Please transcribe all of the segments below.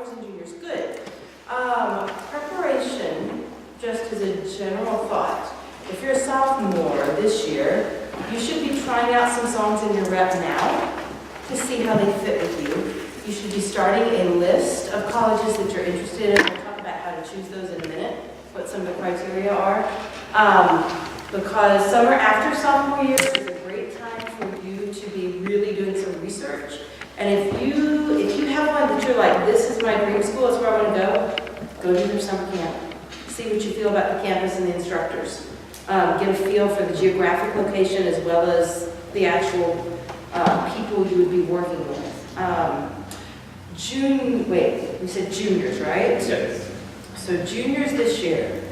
sophomores and juniors, good. Preparation, just as a general thought. If you're a sophomore this year, you should be trying out some songs in your rep now to see how they fit with you. You should be starting a list of colleges that you're interested in. We'll talk about how to choose those in a minute, what some of the criteria are. Because summer after sophomore year is a great time for you to be really doing some research. And if you have one that you're like, this is my dream school, it's where I want to go to their summer camp. See what you feel about the campus and the instructors. Get a feel for the geographic location as well as the actual people you would be working with. We said juniors, right? Yes. So juniors this year,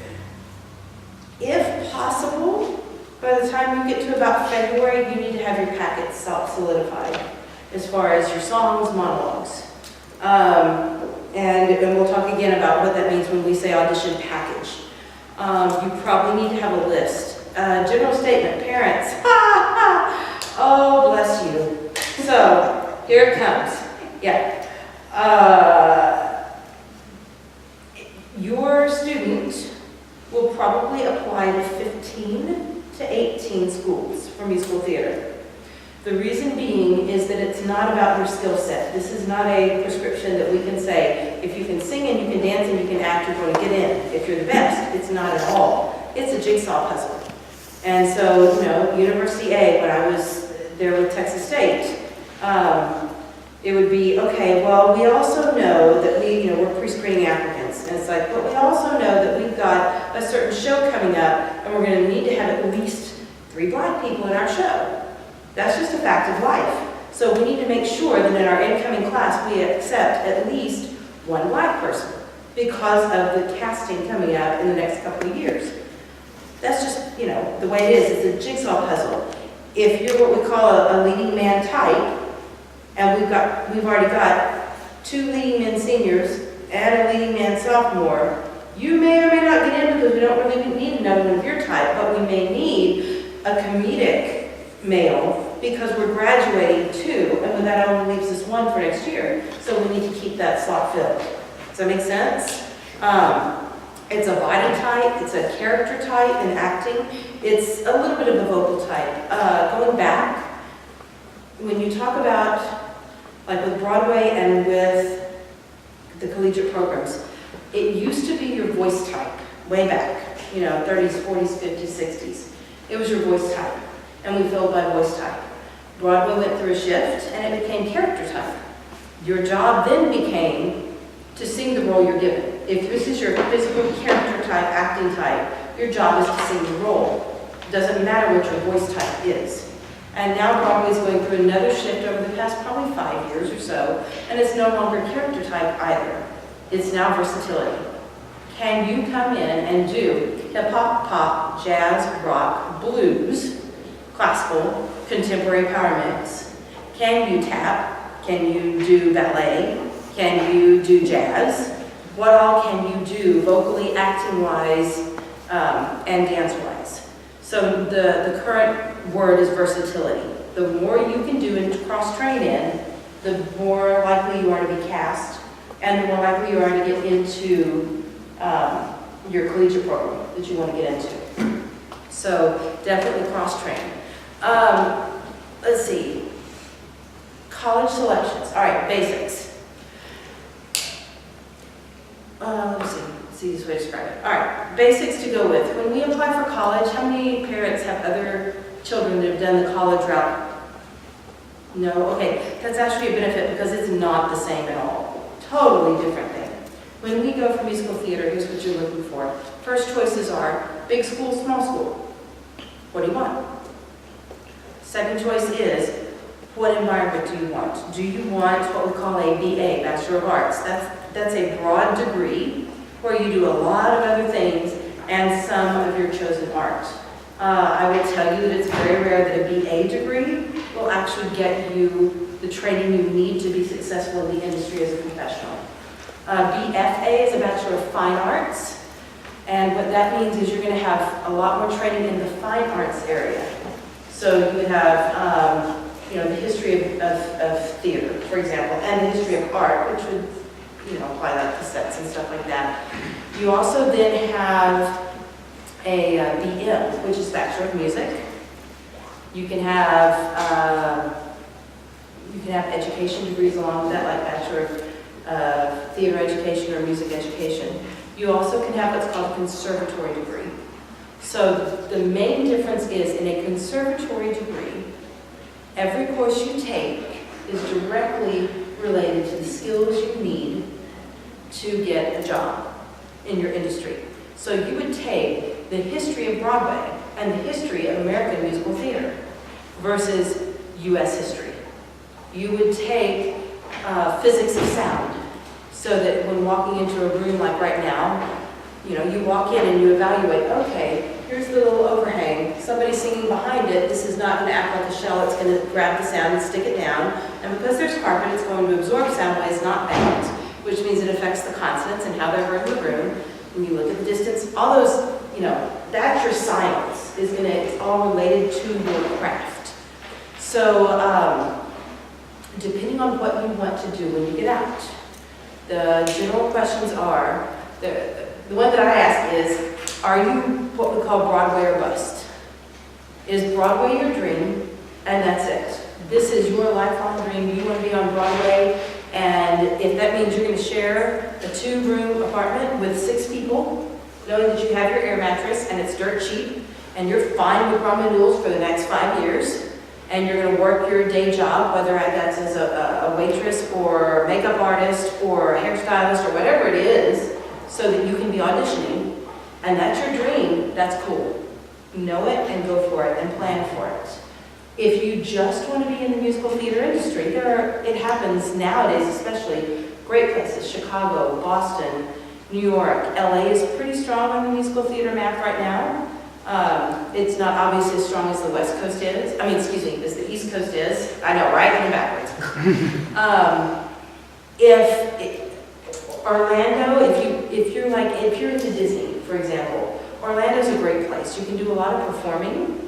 if possible, by the time you get to about February, you need to have your packets solidified as far as your songs, monologues. And we'll talk again about what that means when we say audition package. You probably need to have a list. General statement, parents. Oh, bless you. So, here it comes. Yeah. Your student will probably apply to 15 to 18 schools for musical theater. The reason being is that it's not about your skill set. This is not a prescription that we can say, if you can sing and you can dance and you can act, you're going to get in. If you're the best, it's not at all. It's a jigsaw puzzle. And so, University A, when I was there with Texas State, it would be, okay, well, we also know that we're pre-screening applicants. And it's like, but we also know that we've got a certain show coming up and we're going to need to have at least 3 black people in our show. That's just a fact of life. So we need to make sure that in our incoming class we accept at least 1 black person because of the casting coming up in the next couple of years. That's just, the way it is. It's a jigsaw puzzle. If you're what we call a leading man type, and we've already got 2 leading men seniors and a leading man sophomore, you may or may not get in because we don't really need another one of your type, but we may need a comedic male because we're graduating 2, and that only leaves us 1 for next year. So we need to keep that slot filled. Does that make sense? It's a body type, it's a character type in acting, it's a little bit of a vocal type. Going back, when you talk about, like with Broadway and with the collegiate programs, it used to be your voice type, way back, 30s, 40s, 50s, 60s. It was your voice type, and we filled by voice type. Broadway went through a shift, and it became character type. Your job then became to sing the role you're given. If this is your physical character type, acting type, your job is to sing the role. It doesn't matter what your voice type is. And now Broadway is going through another shift over the past probably 5 years or so, and it's no longer character type either. It's now versatility. Can you come in and do hip-hop, pop, jazz, rock, blues, classical, contemporary power mix? Can you tap? Can you do ballet? Can you do jazz? What all can you do vocally, acting-wise, and dance-wise? So the current word is versatility. The more you can do and cross-train in, the more likely you are to be cast, and the more likely you are to get into your collegiate program that you want to get into. So definitely cross-train. Let's see. College selections. All right, basics. Let's see this way to describe it. All right, basics to go with. When we apply for college, how many parents have other children that have done the college route? No? Okay, that's actually a benefit because it's not the same at all. Totally different thing. When we go for musical theater, here's what you're looking for. First choices are big school, small school. What do you want? Second choice is, what environment do you want? Do you want what we call a BA, Bachelor of Arts? That's a broad degree where you do a lot of other things and some of your chosen art. I will tell you that it's very rare that a BA degree will actually get you the training you need to be successful in the industry as a professional. BFA is a Bachelor of Fine Arts, and what that means is you're going to have a lot more training in the fine arts area. So you would have the history of theater, for example, and the history of art, which would apply that to sets and stuff like that. You also then have a BM, which is Bachelor of Music. You can have education degrees along with that, like Bachelor of Theater Education or Music Education. You also can have what's called a conservatory degree. So the main difference is in a conservatory degree, every course you take is directly related to the skills you need to get a job in your industry. So you would take the history of Broadway and the history of American musical theater versus U.S. history. You would take physics of sound, so that when walking into a room like right now, you walk in and you evaluate, okay, here's the little overhang, somebody's singing behind it, this is not going to act like a shell, it's going to grab the sound and stick it down, and because there's carpet, it's going to absorb sound waves, not bounce, which means it affects the consonants and how they're heard in the room. When you look at the distance, all those, that's your science, it's all related to your craft. So, depending on what you want to do when you get out, the general questions are, the one that I ask is, are you what we call Broadway or bust? Is Broadway your dream? And that's it. This is your lifelong dream. You want to be on Broadway, and if that means you're going to share a 2-room apartment with 6 people, knowing that you have your air mattress and it's dirt cheap, and you're fine with ramen noodles for the next 5 years, and you're going to work your day job, whether that's as a waitress or makeup artist or a hairstylist or whatever it is, so that you can be auditioning, and that's your dream, that's cool. Know it and go for it and plan for it. If you just want to be in the musical theater industry, it happens nowadays, especially great places, Chicago, Boston, New York, LA is pretty strong on the musical theater map right now. It's not obviously as strong as the West Coast is. As the East Coast is. I know, right? And backwards. Orlando, if you're into Disney, for example, Orlando's a great place. You can do a lot of performing.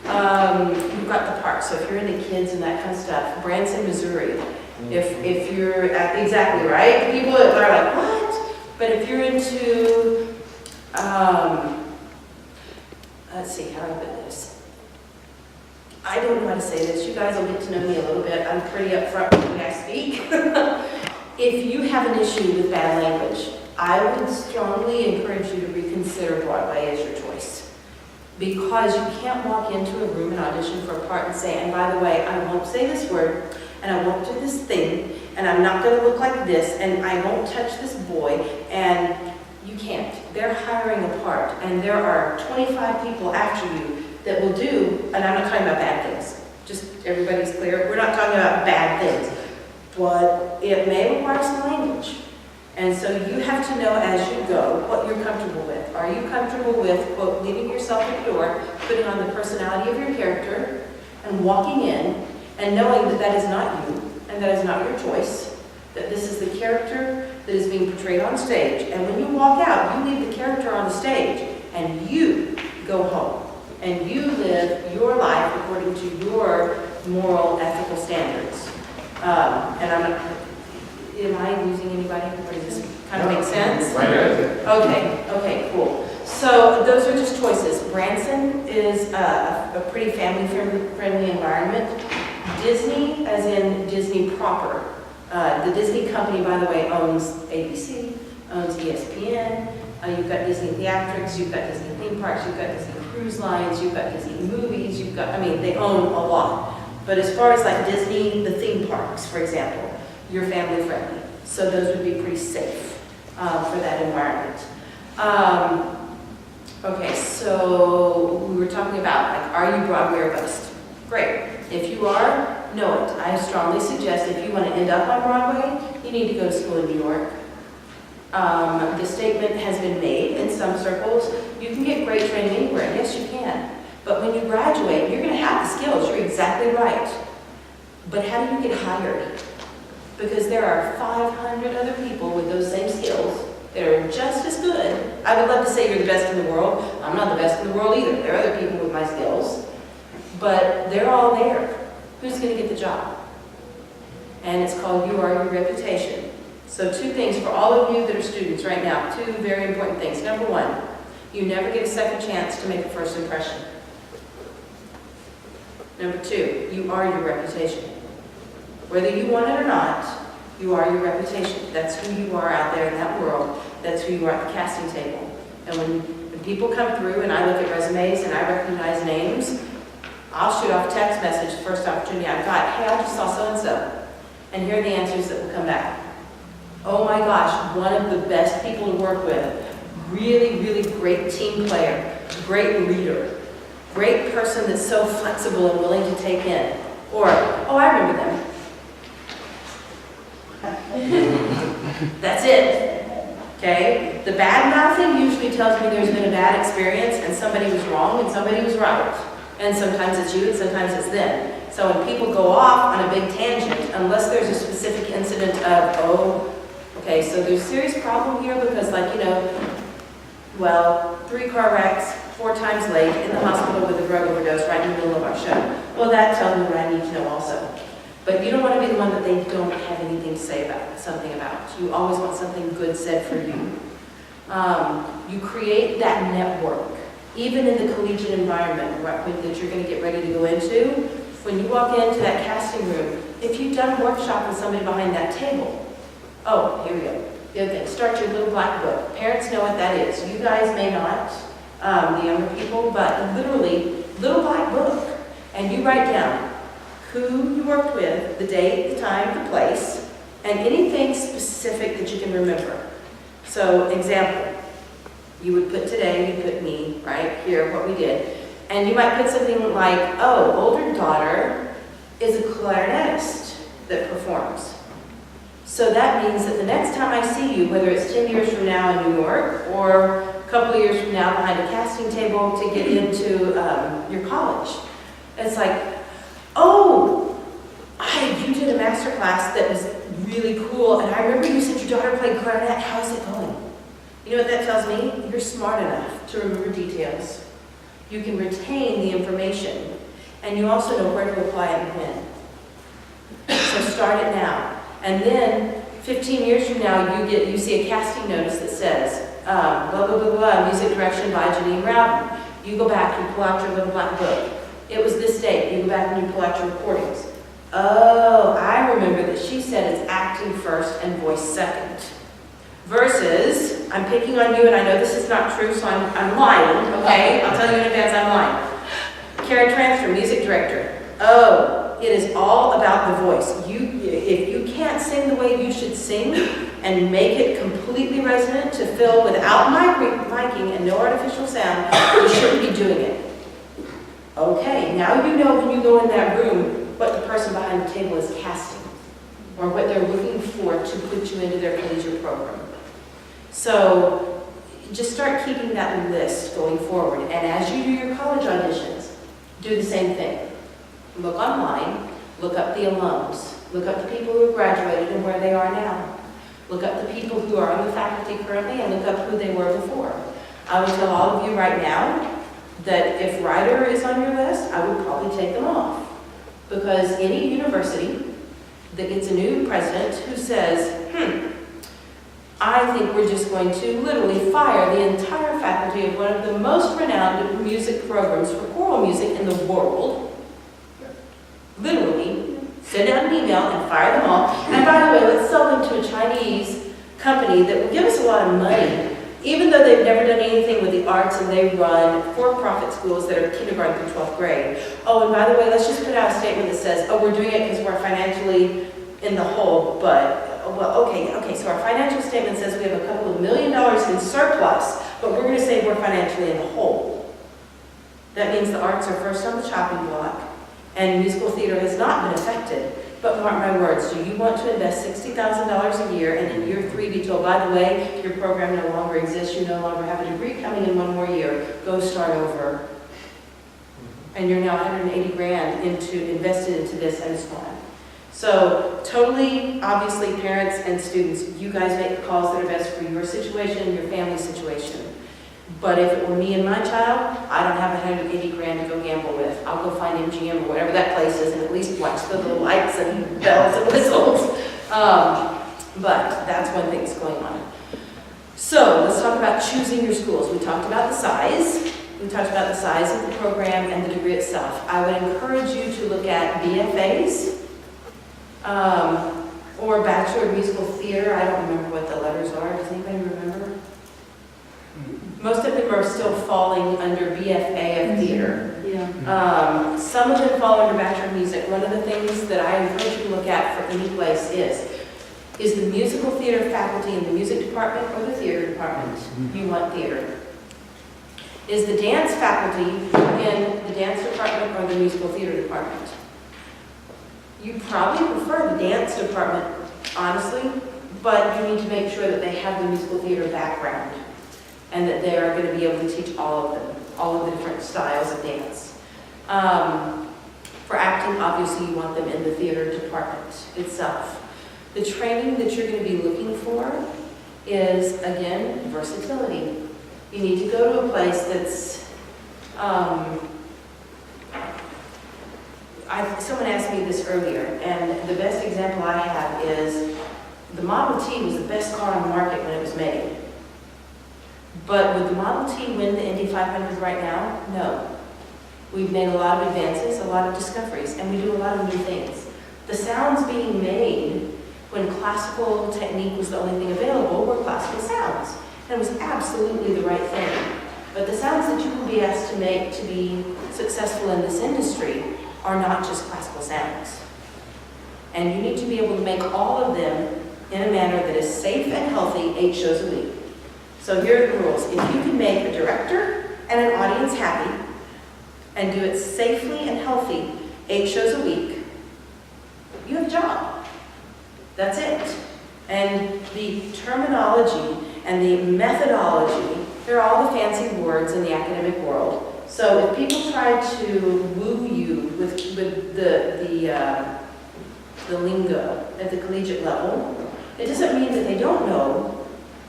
You've got the park, so if you're into kids and that kind of stuff, Branson, Missouri. If you're exactly right, people are like, what? But if you're into, let's see, how do I put this? I don't know how to say this. You guys will get to know me a little bit. I'm pretty upfront when I speak. If you have an issue with bad language, I would strongly encourage you to reconsider Broadway as your choice. Because you can't walk into a room and audition for a part and say, and by the way, I won't say this word, and I won't do this thing, and I'm not going to look like this, and I won't touch this boy, and you can't. They're hiring a part, and there are 25 people after you that will do, and I'm not talking about bad things, just everybody's clear, we're not talking about bad things, but it may require some language. And so you have to know as you go what you're comfortable with. Are you comfortable with, quote, leaving yourself at the door, putting on the personality of your character, and walking in, and knowing that that is not you, and that is not your choice, that this is the character that is being portrayed on stage. And when you walk out, you leave the character on the stage, and you go home. And you live your life according to your moral, ethical standards. And I'm not... Am I losing anybody? Or does this kind of make sense? Okay, cool. So those are just choices. Branson is a pretty family-friendly environment. Disney, as in Disney proper. The Disney company, by the way, owns ABC, owns ESPN. You've got Disney Theatrics, you've got Disney theme parks, you've got Disney cruise lines, you've got Disney movies, they own a lot. But as far as like Disney, the theme parks, for example, you're family friendly. So those would be pretty safe for that environment. Okay, so we were talking about, like, are you Broadway or bust? Great. If you are, know it. I strongly suggest if you want to end up on Broadway, you need to go to school in New York. The statement has been made in some circles, you can get great training anywhere. Yes, you can. But when you graduate, you're going to have the skills. You're exactly right. But how do you get hired? Because there are 500 other people with those same skills that are just as good. I would love to say you're the best in the world. I'm not the best in the world either. There are other people with my skills. But they're all there. Who's going to get the job? And it's called You Are Your Reputation. So 2 things for all of you that are students right now, 2 very important things. Number 1, you never get a second chance to make a first impression. Number 2, you are your reputation. Whether you want it or not, you are your reputation. That's who you are out there in that world. That's who you are at the casting table. And when people come through and I look at resumes and I recognize names, I'll shoot off a text message the first opportunity I've got. Hey, I just saw so-and-so. And here are the answers that will come back. Oh my gosh, one of the best people to work with. Really, really great team player. Great leader. Great person that's so flexible and willing to take in. Or, oh, I remember them. That's it. Okay? The bad mouthing usually tells me there's been a bad experience and somebody was wrong and somebody was right. And sometimes it's you and sometimes it's them. So when people go off on a big tangent, unless there's a specific incident of, oh, okay, so there's a serious problem here because, like, you know, well, 3 car wrecks, 4 times late, in the hospital with a drug overdose right in the middle of our show. Well, that tells me what I need to know also. But you don't want to be the one that they don't have anything to say about, something about. You always want something good said for you. You create that network, even in the collegiate environment that you're going to get ready to go into. When you walk into that casting room, if you've done a workshop with somebody behind that table, oh, here we go. The other thing, start your little black book. Parents know what that is. You guys may not, the younger people, but literally, little black book. And you write down who you worked with, the date, the time, the place, and anything specific that you can remember. So, example, you would put today, you put me, right, here, what we did. And you might put something like, oh, older daughter is a clarinetist that performs. So that means that the next time I see you, whether it's 10 years from now in New York or a couple of years from now behind a casting table to get into your college, it's like, oh, you did a master class that was really cool, and I remember you said your daughter played clarinet. How is it going? You know what that tells me? You're smart enough to remember details. You can retain the information, and you also know where to apply it and when. So start it now. And then 15 years from now, you see a casting notice that says, blah, blah, blah, blah, music direction by Jeannine Rowden. You go back and pull out your little black book. It was this date. You go back and you pull out your recordings. Oh, I remember that she said it's acting first and voice second. Versus, I'm picking on you and I know this is not true, so I'm lying, okay? I'll tell you in advance I'm lying. Kara Transfer, music director. Oh, it is all about the voice. If you can't sing the way you should sing and make it completely resonant to fill without miking and no artificial sound, you shouldn't be doing it. Okay, now you know when you go in that room what the person behind the table is casting or what they're looking for to put you into their collegiate program. So just start keeping that list going forward. And as you do your college auditions, do the same thing. Look online, look up the alums, look up the people who have graduated and where they are now. Look up the people who are on the faculty currently and look up who they were before. I would tell all of you right now that if writer is on your list, I would probably take them off. Because any university that gets a new president who says, I think we're just going to literally fire the entire faculty of one of the most renowned music programs for choral music in the world. Literally, send out an email and fire them all. And by the way, let's sell them to a Chinese company that will give us a lot of money, even though they've never done anything with the arts and they run for-profit schools that are kindergarten through 12th grade. Oh, and by the way, let's just put out a statement that says, oh, we're doing it because we're financially in the hole, but well, okay, so our financial statement says we have a couple of $1 million in surplus, but we're going to say we're financially in the hole. That means the arts are first on the chopping block, and musical theater has not been affected. But mark my words, do you want to invest $60,000 a year and in year 3 be told, by the way, your program no longer exists, you no longer have a degree coming in 1 more year, go start over. And you're now 180 grand invested into this and it's gone. So totally, obviously, parents and students, you guys make the calls that are best for your situation, your family situation. But if it were me and my child, I don't have 180 grand to go gamble with. I'll go find MGM or whatever that place is and at least watch the little lights and bells and whistles. But that's one thing that's going on. So let's talk about choosing your schools. We talked about the size. We talked about the size of the program and the degree itself. I would encourage you to look at BFAs or Bachelor of Musical Theater. I don't remember what the letters are. Does anybody remember? Most of them are still falling under BFA of theater. Yeah. Some of them fall under Bachelor of Music. One of the things that I encourage you to look at for any place is the musical theater faculty in the music department or the theater department. You want theater. Is the dance faculty in the dance department or the musical theater department? You probably prefer the dance department, honestly, but you need to make sure that they have the musical theater background and that they are going to be able to teach all of them, all of the different styles of dance. For acting, obviously, you want them in the theater department itself. The training that you're going to be looking for is, again, versatility. You need to go to a place that's, someone asked me this earlier, and the best example I have is the Model T was the best car on the market when it was made. But would the Model T win the Indy 500 right now? No. We've made a lot of advances, a lot of discoveries, and we do a lot of new things. The sounds being made when classical technique was the only thing available were classical sounds. And it was absolutely the right thing. But the sounds that you will be asked to make to be successful in this industry are not just classical sounds. And you need to be able to make all of them in a manner that is safe and healthy 8 shows a week. So here are the rules. If you can make a director and an audience happy and do it safely and healthy 8 shows a week, you have a job. That's it. And the terminology and the methodology, they're all the fancy words in the academic world. So if people try to woo you with the lingo at the collegiate level, it doesn't mean that they don't know.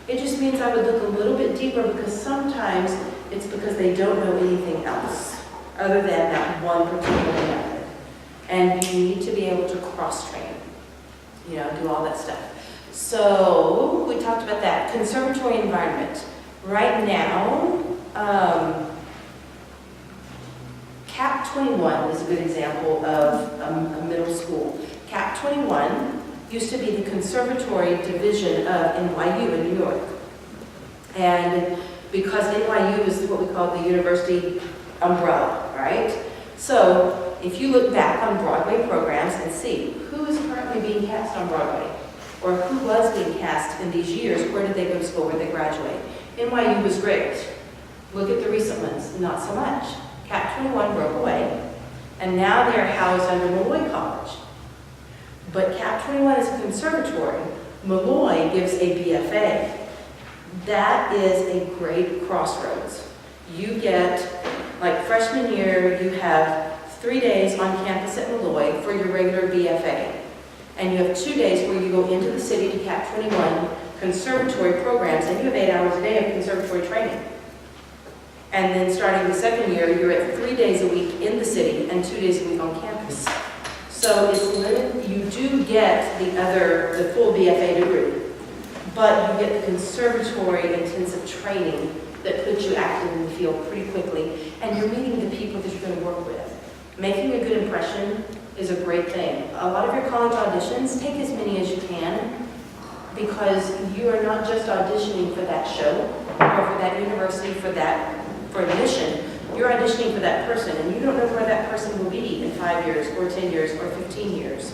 It just means I would look a little bit deeper, because sometimes it's because they don't know anything else other than that one particular method. And you need to be able to cross-train, do all that stuff. So we talked about that. Conservatory environment. Right now, CAP 21 is a good example of a middle school. CAP 21 used to be the conservatory division of NYU in New York. And because NYU is what we call the university umbrella, right? So if you look back on Broadway programs and see who is currently being cast on Broadway, or who was being cast in these years, where did they go to school, where did they graduate? NYU was great. Look at the recent ones, not so much. CAP 21 broke away, and now they're housed under Malloy College. But CAP 21 is a conservatory. Malloy gives a BFA. That is a great crossroads. You get, like freshman year, you have 3 days on campus at Malloy for your regular BFA. And you have 2 days where you go into the city to CAP 21 conservatory programs, and you have 8 hours a day of conservatory training. And then starting the second year, you're at 3 days a week in the city and 2 days a week on campus. So it's limited. You do get the full BFA degree, but you get the conservatory intensive training that puts you active in the field pretty quickly, and you're meeting the people that you're going to work with. Making a good impression is a great thing. A lot of your college auditions, take as many as you can, because you are not just auditioning for that show or for that university for admission. You're auditioning for that person, and you don't know where that person will be in 5 years or 10 years or 15 years,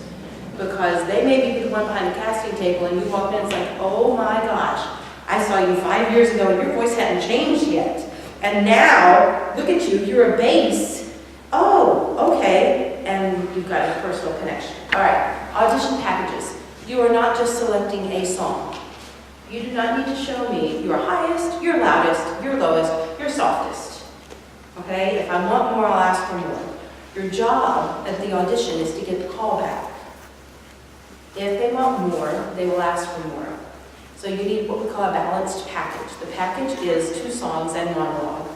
because they may be the one behind the casting table, and you walk in and it's like, oh my gosh, I saw you 5 years ago and your voice hadn't changed yet, and now look at you, you're a bass. Oh, okay, and you've got a personal connection. All right, audition packages. You are not just selecting a song. You do not need to show me your highest, your loudest, your lowest, your softest. Okay, if I want more, I'll ask for more. Your job at the audition is to get the call back. If they want more, they will ask for more. So you need what we call a balanced package. The package is 2 songs and monologue.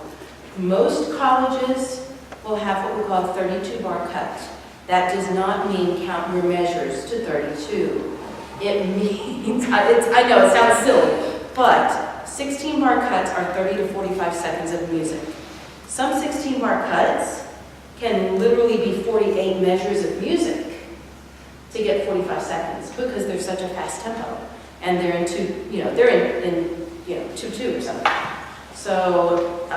Most colleges will have what we call a 32-bar cut. That does not mean count your measures to 32. It means, I know it sounds silly, but 16 bar cuts are 30 to 45 seconds of music. Some 16 bar cuts can literally be 48 measures of music to get 45 seconds because they're such a fast tempo. And they're in 2/2 or something. So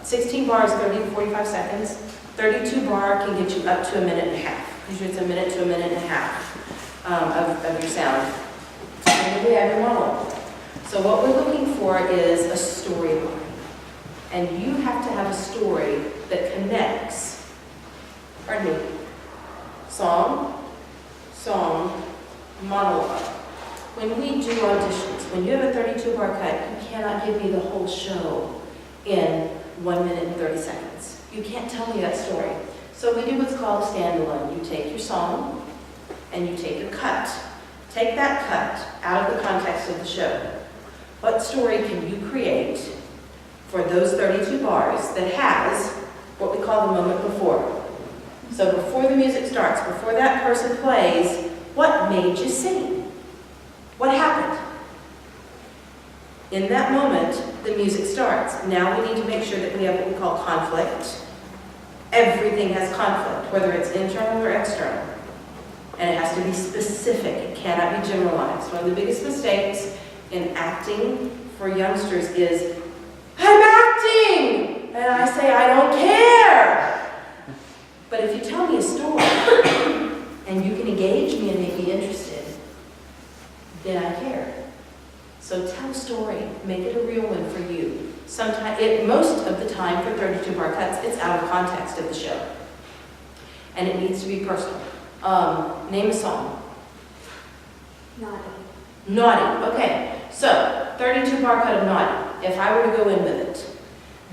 16 bars, 30 to 45 seconds. 32 bar can get you up to a minute and a half. Usually it's a minute to a minute and a half of your sound. And then we have your monologue. So what we're looking for is a storyline. And you have to have a story that connects, pardon me, song, monologue. When we do auditions, when you have a 32 bar cut, you cannot give me the whole show in 1 minute and 30 seconds. You can't tell me that story. So we do what's called a standalone. You take your song and you take a cut. Take that cut out of the context of the show. What story can you create for those 32 bars that has what we call the moment before? So before the music starts, before that person plays, what made you sing? What happened? In that moment, the music starts. Now we need to make sure that we have what we call conflict. Everything has conflict, whether it's internal or external. And it has to be specific. It cannot be generalized. One of the biggest mistakes in acting for youngsters is, I'm acting! And I say, I don't care! But if you tell me a story, and you can engage me and make me interested, then I care. So tell a story, make it a real one for you. Most of the time for 32 bar cuts, it's out of context of the show. And it needs to be personal. Name a song. Naughty, okay. So, 32 bar cut of Naughty. If I were to go in with it,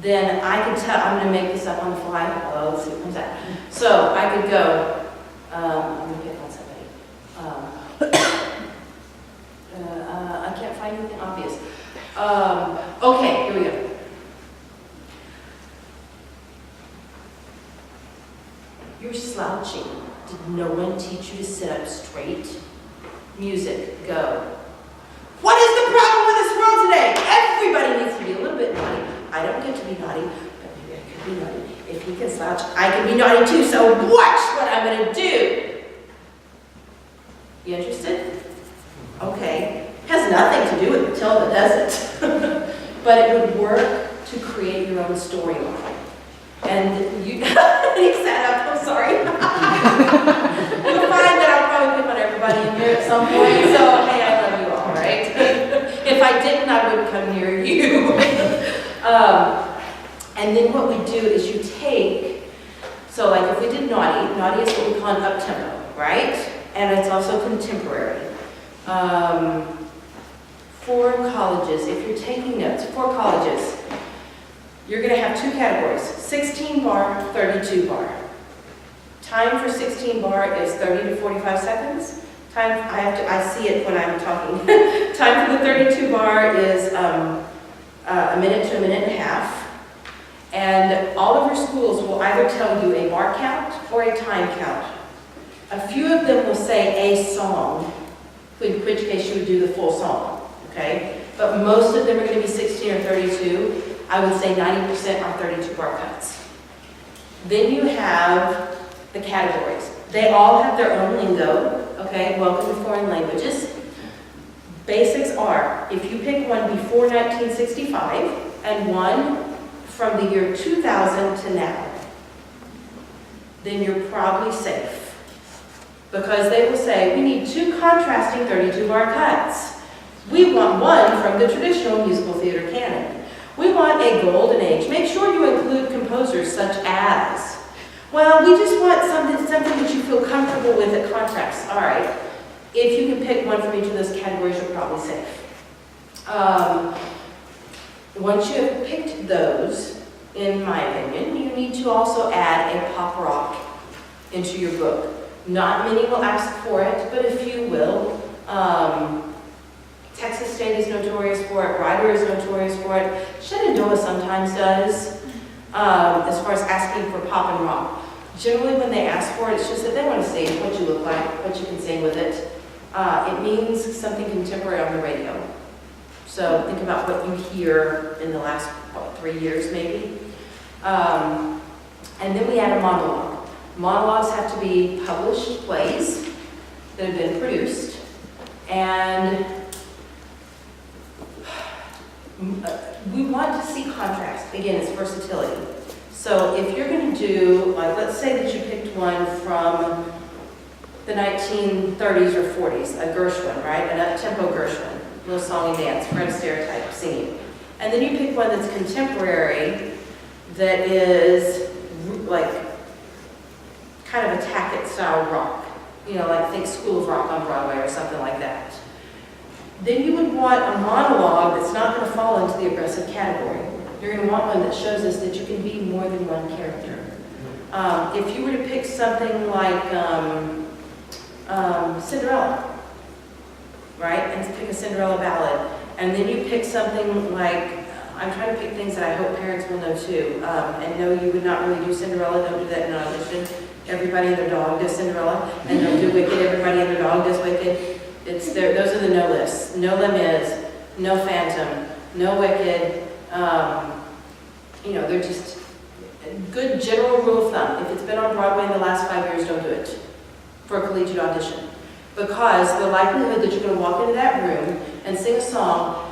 then I could tell, I'm going to make this up on the fly. Oh, let's see what comes out. So, I could go, I'm going to pick on somebody. I can't find anything obvious. Okay, here we go. You're slouching. Did no one teach you to sit up straight? Music, go. What is the problem with this world today? Everybody needs to be a little bit naughty. I don't get to be naughty, but maybe I could be naughty. If he can slouch, I can be naughty too, so watch what I'm going to do. You interested? Okay. Has nothing to do with Matilda, does it? But it would work to create your own storyline. And you, he sat up, I'm sorry. You'll find that I'll probably pick on everybody in here at some point, so hey, I love you all, right? If I didn't, I wouldn't come near you. And then what we do is you take, so like if we did naughty is what we call an up-tempo, right? And it's also contemporary. For colleges, if you're taking notes, for colleges, you're going to have two categories, 16 bar, 32 bar. Time for 16 bar is 30 to 45 seconds. I see it when I'm talking. Time for the 32 bar is a minute to a minute and a half. And all of your schools will either tell you a bar count or a time count. A few of them will say a song, in which case you would do the full song, okay? But most of them are going to be 16 or 32. I would say 90% are 32 bar cuts. Then you have the categories. They all have their own lingo, okay? Welcome to foreign languages. Basics are, if you pick one before 1965 and one from the year 2000 to now, then you're probably safe. Because they will say, we need two contrasting 32 bar cuts. We want one from the traditional musical theater canon. We want a golden age. Make sure you include composers such as, well, we just want something that you feel comfortable with that contrasts. All right. If you can pick one from each of those categories, you're probably safe. Once you have picked those, in my opinion, you need to also add a pop rock into your book. Not many will ask for it, but a few will. Texas State is notorious for it. Ryder is notorious for it. Shenandoah sometimes does, as far as asking for pop and rock. Generally, when they ask for it, it's just that they want to see what you look like, what you can sing with it. It means something contemporary on the radio. So think about what you hear in the last, 3 years maybe. And then we add a monologue. Monologues have to be published plays that have been produced. And we want to see contrast. Again, it's versatility. So if you're going to do, like, let's say that you picked one from the 1930s or 40s, a Gershwin, right? An up-tempo Gershwin, little song and dance, Fred Astaire type singing. And then you pick one that's contemporary, that is like kind of a Tackett style rock. You know, like think School of Rock on Broadway or something like that. Then you would want a monologue that's not going to fall into the aggressive category. You're going to want one that shows us that you can be more than one character. If you were to pick something like Cinderella, right? And pick a Cinderella ballad. And then you pick something like, I'm trying to pick things that I hope parents will know too. And no, you would not really do Cinderella, don't do that in an audition. Everybody and their dog does Cinderella. And don't do Wicked, everybody and their dog does Wicked. It's there, those are the no lists. No Les Mis, no Phantom, no Wicked. You know, they're just a good general rule of thumb. If it's been on Broadway in the last 5 years, don't do it for a collegiate audition. Because the likelihood that you're going to walk into that room and sing a song,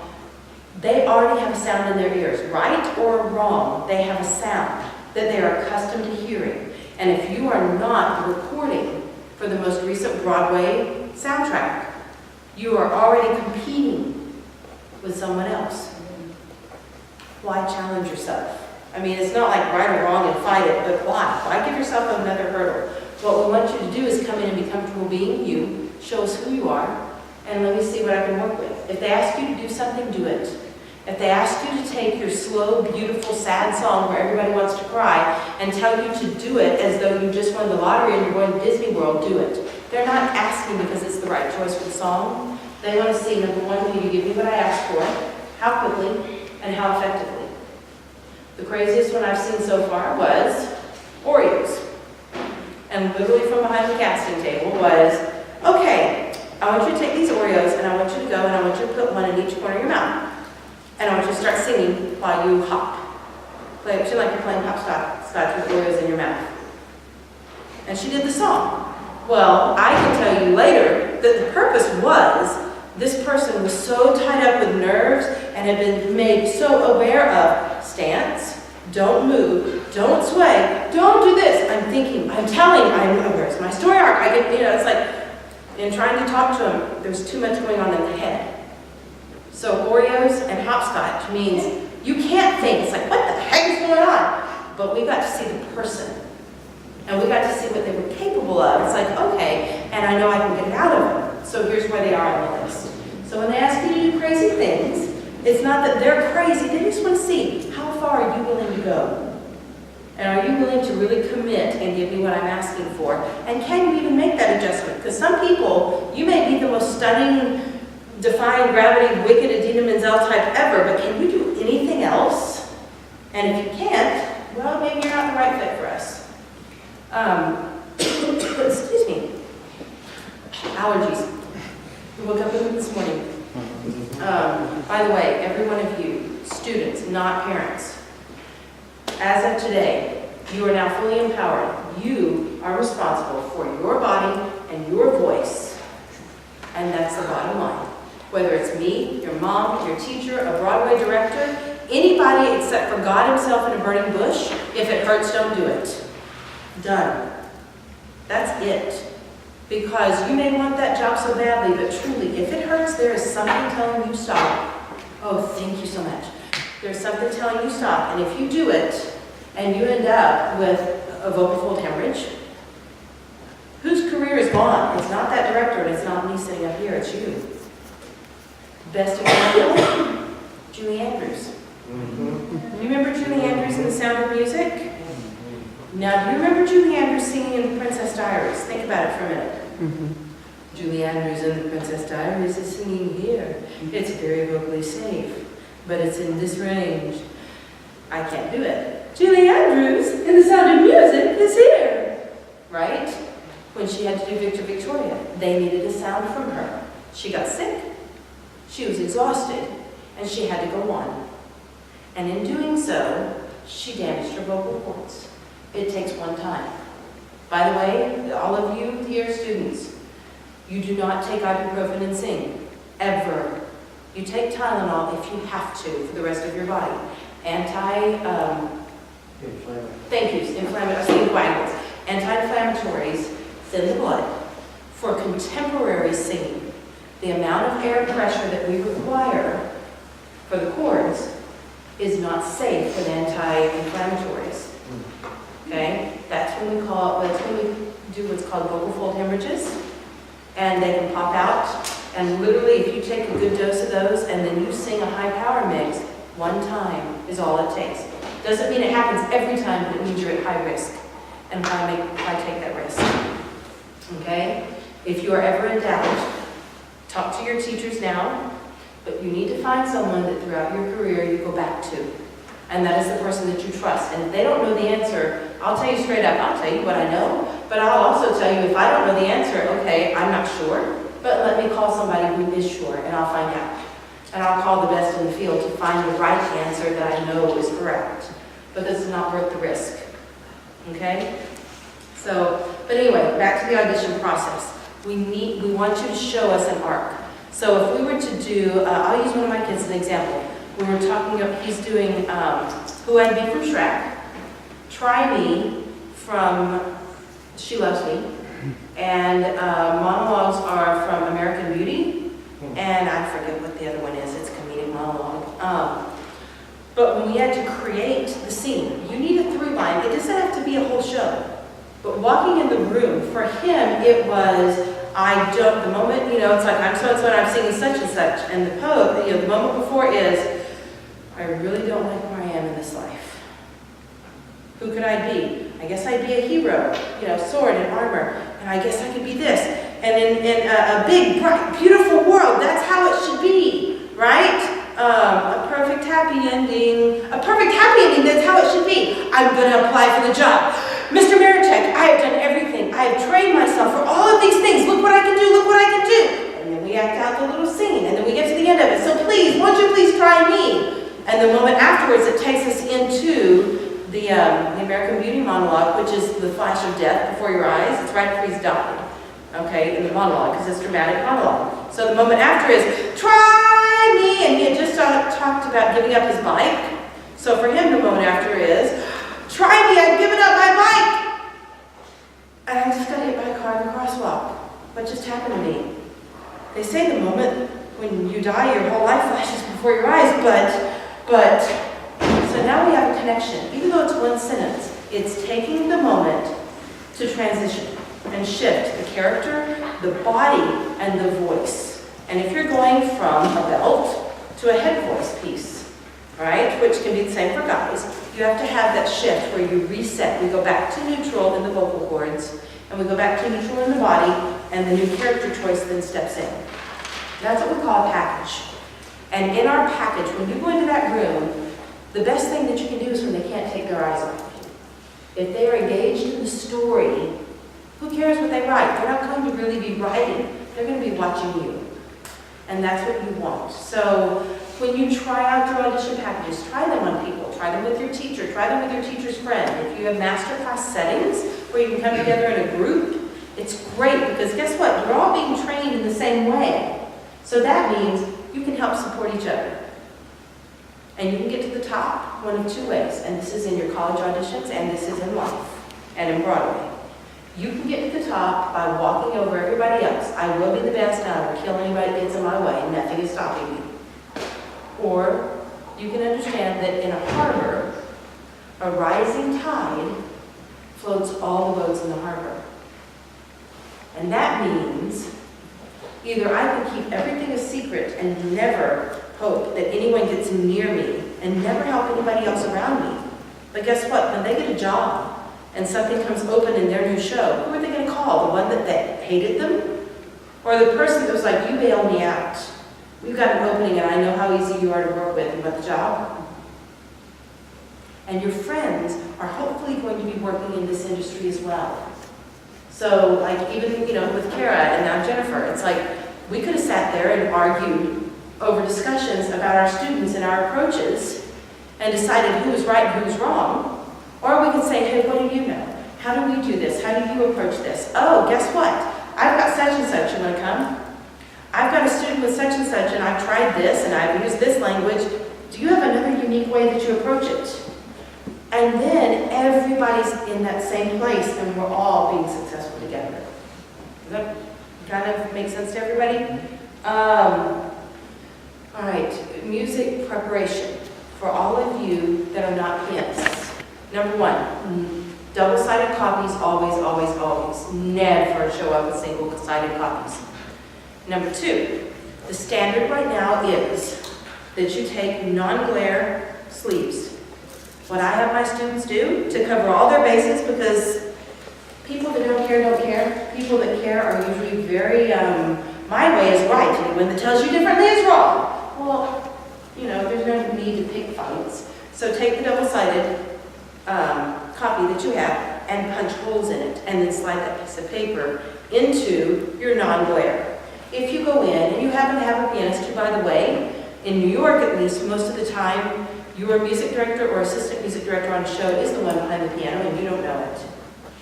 they already have a sound in their ears, right or wrong. They have a sound that they are accustomed to hearing. And if you are not the recording for the most recent Broadway soundtrack, you are already competing with someone else. Why challenge yourself? I mean, it's not like right or wrong and fight it, but why? Why give yourself another hurdle? What we want you to do is come in and be comfortable being you, show us who you are, and let me see what I can work with. If they ask you to do something, do it. If they ask you to take your slow, beautiful, sad song where everybody wants to cry and tell you to do it as though you just won the lottery and you're going to Disney World, do it. They're not asking because it's the right choice for the song. They want to see, number one, will you give me what I asked for, how quickly, and how effectively. The craziest one I've seen so far was Oreos. And literally from behind the casting table was, okay, I want you to take these Oreos and I want you to go and I want you to put one in each corner of your mouth. And I want you to start singing while you hop. Pretend like you're playing hopscotch with Oreos in your mouth. And she did the song. Well, I can tell you later that the purpose was this person was so tied up with nerves and had been made so aware of stance, don't move, don't sway, don't do this. I'm telling, where's my story arc? It's like, in trying to talk to him, there's too much going on in the head. So Oreos and hopscotch means you can't think. It's like, what the heck is going on? But we got to see the person. And we got to see what they were capable of. It's like, okay, and I know I can get it out of them. So here's where they are on the list. So when they ask you to do crazy things, it's not that they're crazy. They just want to see, how far are you willing to go? And are you willing to really commit and give me what I'm asking for? And can you even make that adjustment? Because some people, you may be the most stunning, defying gravity, wicked Idina Menzel type ever, but can you do anything else? And if you can't, well, maybe you're not the right fit for us. Excuse me. Allergies. We woke up with them this morning. By the way, every one of you, students, not parents, as of today, you are now fully empowered. You are responsible for your body and your voice. And that's the bottom line. Whether it's me, your mom, your teacher, a Broadway director, anybody except for God himself in a burning bush, if it hurts, don't do it. Done. That's it. Because you may want that job so badly, but truly, if it hurts, there is something telling you stop. Oh, thank you so much. There's something telling you stop. And if you do it, and you end up with a vocal fold hemorrhage, whose career is gone? It's not that director, and it's not me sitting up here, it's you. Best example, Julie Andrews. You remember Julie Andrews in The Sound of Music? Now, do you remember Julie Andrews singing in The Princess Diaries? Think about it for a minute. Julie Andrews in The Princess Diaries is singing here. It's very vocally safe, but it's in this range. I can't do it. Julie Andrews in The Sound of Music is here, right? when she had to do Victor Victoria. They needed a sound from her. She got sick, she was exhausted, and she had to go on. And in doing so, she damaged her vocal cords. It takes one time. By the way, all of you here students, you do not take ibuprofen and sing, ever. You take Tylenol if you have to for the rest of your body. Anti-inflammatories thin the blood. For contemporary singing, the amount of air pressure that we require for the cords is not safe with anti-inflammatories. Okay? That's when we do what's called vocal fold hemorrhages, and they can pop out. And literally, if you take a good dose of those and then you sing a high power mix, one time is all it takes. Doesn't mean it happens every time, but it means you're at high risk. And why take that risk? Okay? If you are ever in doubt, talk to your teachers now, but you need to find someone that throughout your career you go back to. And that is the person that you trust. And if they don't know the answer, I'll tell you straight up, I'll tell you what I know, but I'll also tell you if I don't know the answer, okay, I'm not sure, but let me call somebody who is sure and I'll find out. And I'll call the best in the field to find the right answer that I know is correct. But this is not worth the risk. Okay? So, but anyway, back to the audition process. We want you to show us an arc. So if we were to do, I'll use one of my kids as an example. When we're talking about, he's doing Who I'd Be from Shrek, Try Me from She Loves Me, and monologues are from American Beauty, and I forget what the other one is. It's a comedic monologue. But when we had to create the scene, you need a through line. It doesn't have to be a whole show. But walking in the room, for him, it was, the moment, it's like, I'm so-and-so and I'm singing such and such. And the the moment before is, I really don't like where I am in this life. Who could I be? I guess I'd be a hero, sword and armor. And I guess I could be this. And in a big, bright, beautiful world, that's how it should be, right? A perfect happy ending, that's how it should be. I'm going to apply for the job. Mr. Marichek, I have done everything. I have trained myself for all of these things. Look what I can do, look what I can do. And then we act out the little scene, and then we get to the end of it. So please, won't you please try me? And the moment afterwards, it takes us into the American Beauty monologue, which is the flash of death before your eyes. It's right before he's dying, okay, in the monologue, because it's dramatic monologue. So the moment after is, try me, and he had just talked about giving up his bike. So for him, the moment after is, try me, I've given up my bike. And I just got hit by a car in the crosswalk. What just happened to me? They say the moment when you die, your whole life flashes before your eyes, but, so now we have a connection. Even though it's one sentence, it's taking the moment to transition and shift the character, the body, and the voice. And if you're going from a belt to a head voice piece, right, which can be the same for guys, you have to have that shift where you reset. We go back to neutral in the vocal cords, and we go back to neutral in the body, and the new character choice then steps in. That's what we call a package. And in our package, when you go into that room, the best thing that you can do is when they can't take their eyes off you. If they are engaged in the story, who cares what they write? They're not going to really be writing. They're going to be watching you. And that's what you want. So when you try out your audition packages, try them on people. Try them with your teacher. Try them with your teacher's friend. If you have masterclass settings where you can come together in a group, it's great because guess what? You're all being trained in the same way. So that means you can help support each other. And you can get to the top one of two ways. And this is in your college auditions and this is in life and in Broadway. You can get to the top by walking over everybody else. I will be the best and I will kill anybody that gets in my way. Nothing is stopping me. Or you can understand that in a harbor, a rising tide floats all the boats in the harbor. And that means either I can keep everything a secret and never hope that anyone gets near me and never help anybody else around me. But guess what? When they get a job and something comes open in their new show, who are they going to call? The one that hated them? Or the person that was like, you bail me out. We've got an opening and I know how easy you are to work with. You want the job? And your friends are hopefully going to be working in this industry as well. So like even, with Kara and now Jennifer, it's like, we could have sat there and argued over discussions about our students and our approaches and decided who was right and who was wrong. Or we could say, hey, what do you know? How do we do this? How do you approach this? Oh, guess what? I've got such and such, you want to come? I've got a student with such and such, and I've tried this, and I've used this language. Do you have another unique way that you approach it? And then everybody's in that same place, and we're all being successful together. Does that kind of make sense to everybody? All right, music preparation for all of you that are not pianists. Number one, double-sided copies, always, always, always. Never show up with single-sided copies. Number two, the standard right now is that you take non-glare sleeves. What I have my students do to cover all their bases, because people that don't care. People that care are usually very, my way is right, anyone that tells you differently is wrong. Well, there's no need to pick fights. So take the double-sided copy that you have and punch holes in it, and then slide that piece of paper into your non-glare. If you go in and you happen to have a pianist, who, by the way, in New York at least, most of the time, your music director or assistant music director on a show is the one behind the piano, and you don't know it.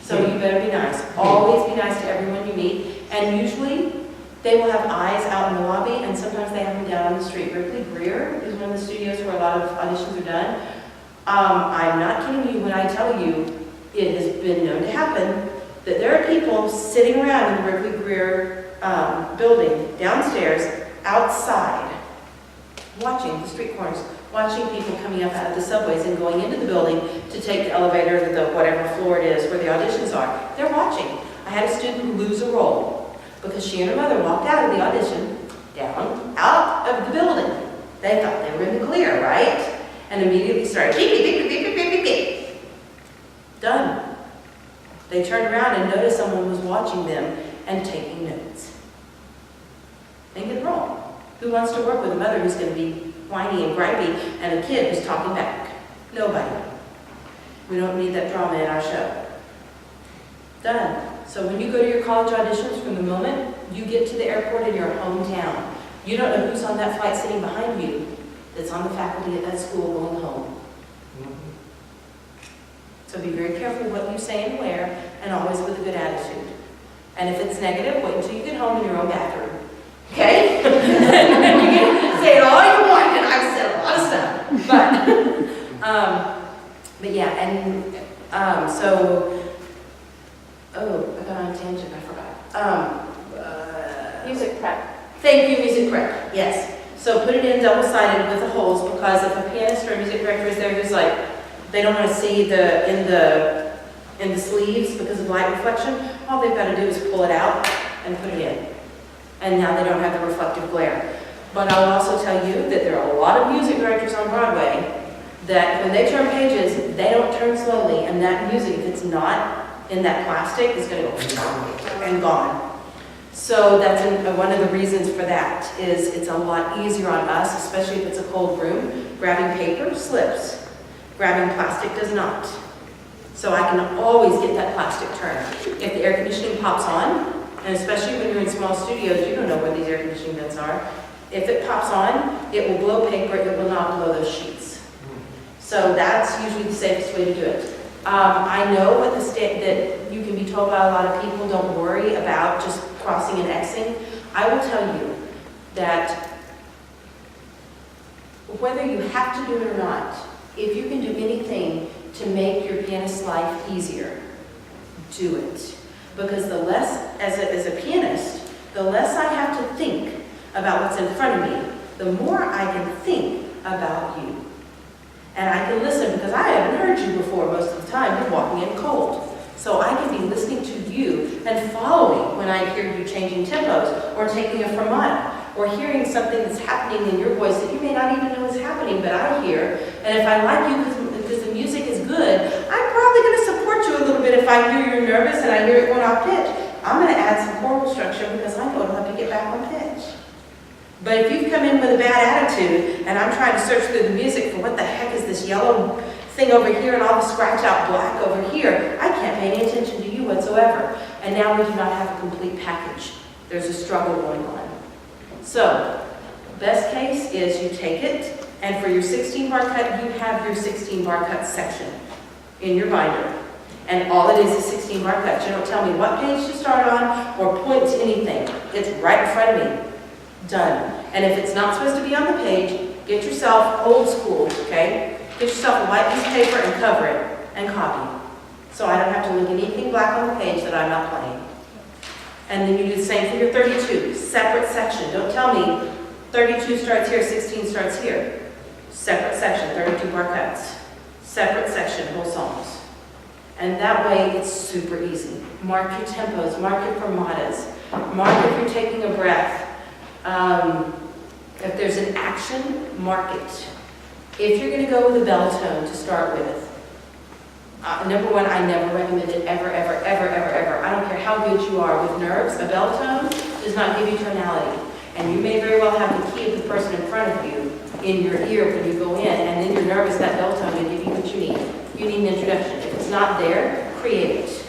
So you better be nice. Always be nice to everyone you meet, and usually they will have eyes out in the lobby, and sometimes they have them down on the street. Berkeley Greer is one of the studios where a lot of auditions are done. I'm not kidding you when I tell you it has been known to happen that there are people sitting around in the Berkeley Greer building downstairs outside watching the street corners, watching people coming up out of the subways and going into the building to take the elevator to the whatever floor it is where the auditions are. They're watching. I had a student lose a role because she and her mother walked out of the audition out of the building. They thought they were in the clear, right? And immediately started beep, beep, beep, beep, beep, beep, beep. Done. They turned around and noticed someone was watching them and taking notes. Ain't it wrong? Who wants to work with a mother who's going to be whiny and gripey and a kid who's talking back? Nobody. We don't need that drama in our show. Done. So when you go to your college auditions, from the moment you get to the airport in your hometown, you don't know who's on that flight sitting behind you that's on the faculty at that school going home. So be very careful what you say and wear, and always with a good attitude. And if it's negative, wait until you get home in your own bathroom. Okay? You can say it all you want, and I've said a lot of stuff. But yeah, and I got on a tangent, I forgot. Music prep. Thank you, music prep, yes. So put it in double-sided with the holes, because if a pianist or a music director is there who's like, they don't want to see in the sleeves because of light reflection, all they've got to do is pull it out and put it in. And now they don't have the reflective glare. But I'll also tell you that there are a lot of music directors on Broadway that when they turn pages, they don't turn slowly, and that music, if it's not in that plastic, is going to go and gone. So that's one of the reasons for that, is it's a lot easier on us, especially if it's a cold room. Grabbing paper slips. Grabbing plastic does not. So I can always get that plastic turned. If the air conditioning pops on, and especially when you're in small studios, you don't know where these air conditioning vents are. If it pops on, it will blow paper, it will not blow those sheets. So that's usually the safest way to do it. I know what that you can be told by a lot of people, don't worry about just crossing and Xing. I will tell you that whether you have to do it or not, if you can do anything to make your pianist's life easier, do it. Because the less, as a pianist, the less I have to think about what's in front of me, the more I can think about you. And I can listen, because I haven't heard you before most of the time. You're walking in cold. So I can be listening to you and following when I hear you changing tempos or taking a fermata or hearing something that's happening in your voice that you may not even know is happening, but I hear. And if I like you because the music is good, I'm probably going to support you a little bit if I hear you're nervous and I hear it going off pitch. I'm going to add some choral structure because I know it'll have to get back on pitch. But if you've come in with a bad attitude and I'm trying to search through the music for what the heck is this yellow thing over here and all the scratch out black over here, I can't pay any attention to you whatsoever. and now we do not have a complete package. There's a struggle going on. So, best case is you take it, and for your 16 bar cut, you have your 16 bar cut section in your binder. And all it is 16 bar cuts. You don't tell me what page to start on or point to anything. It's right in front of me. Done. And if it's not supposed to be on the page, get yourself old school, okay? Get yourself a white piece of paper and cover it and copy. So I don't have to link anything black on the page that I'm not playing. And then you do the same for your 32, separate section. Don't tell me 32 starts here, 16 starts here. Separate section, 32 bar cuts. Separate section, whole songs. And that way it's super easy. Mark your tempos, mark your fermatas, mark if you're taking a breath. If there's an action, mark it. If you're going to go with a bell tone to start with, number one, I never recommend it ever, ever, ever, ever, ever. I don't care how good you are with nerves, a bell tone does not give you tonality. And you may very well have the key of the person in front of you in your ear when you go in, and then you're nervous that bell tone will give you what you need. You need an introduction. If it's not there, create it.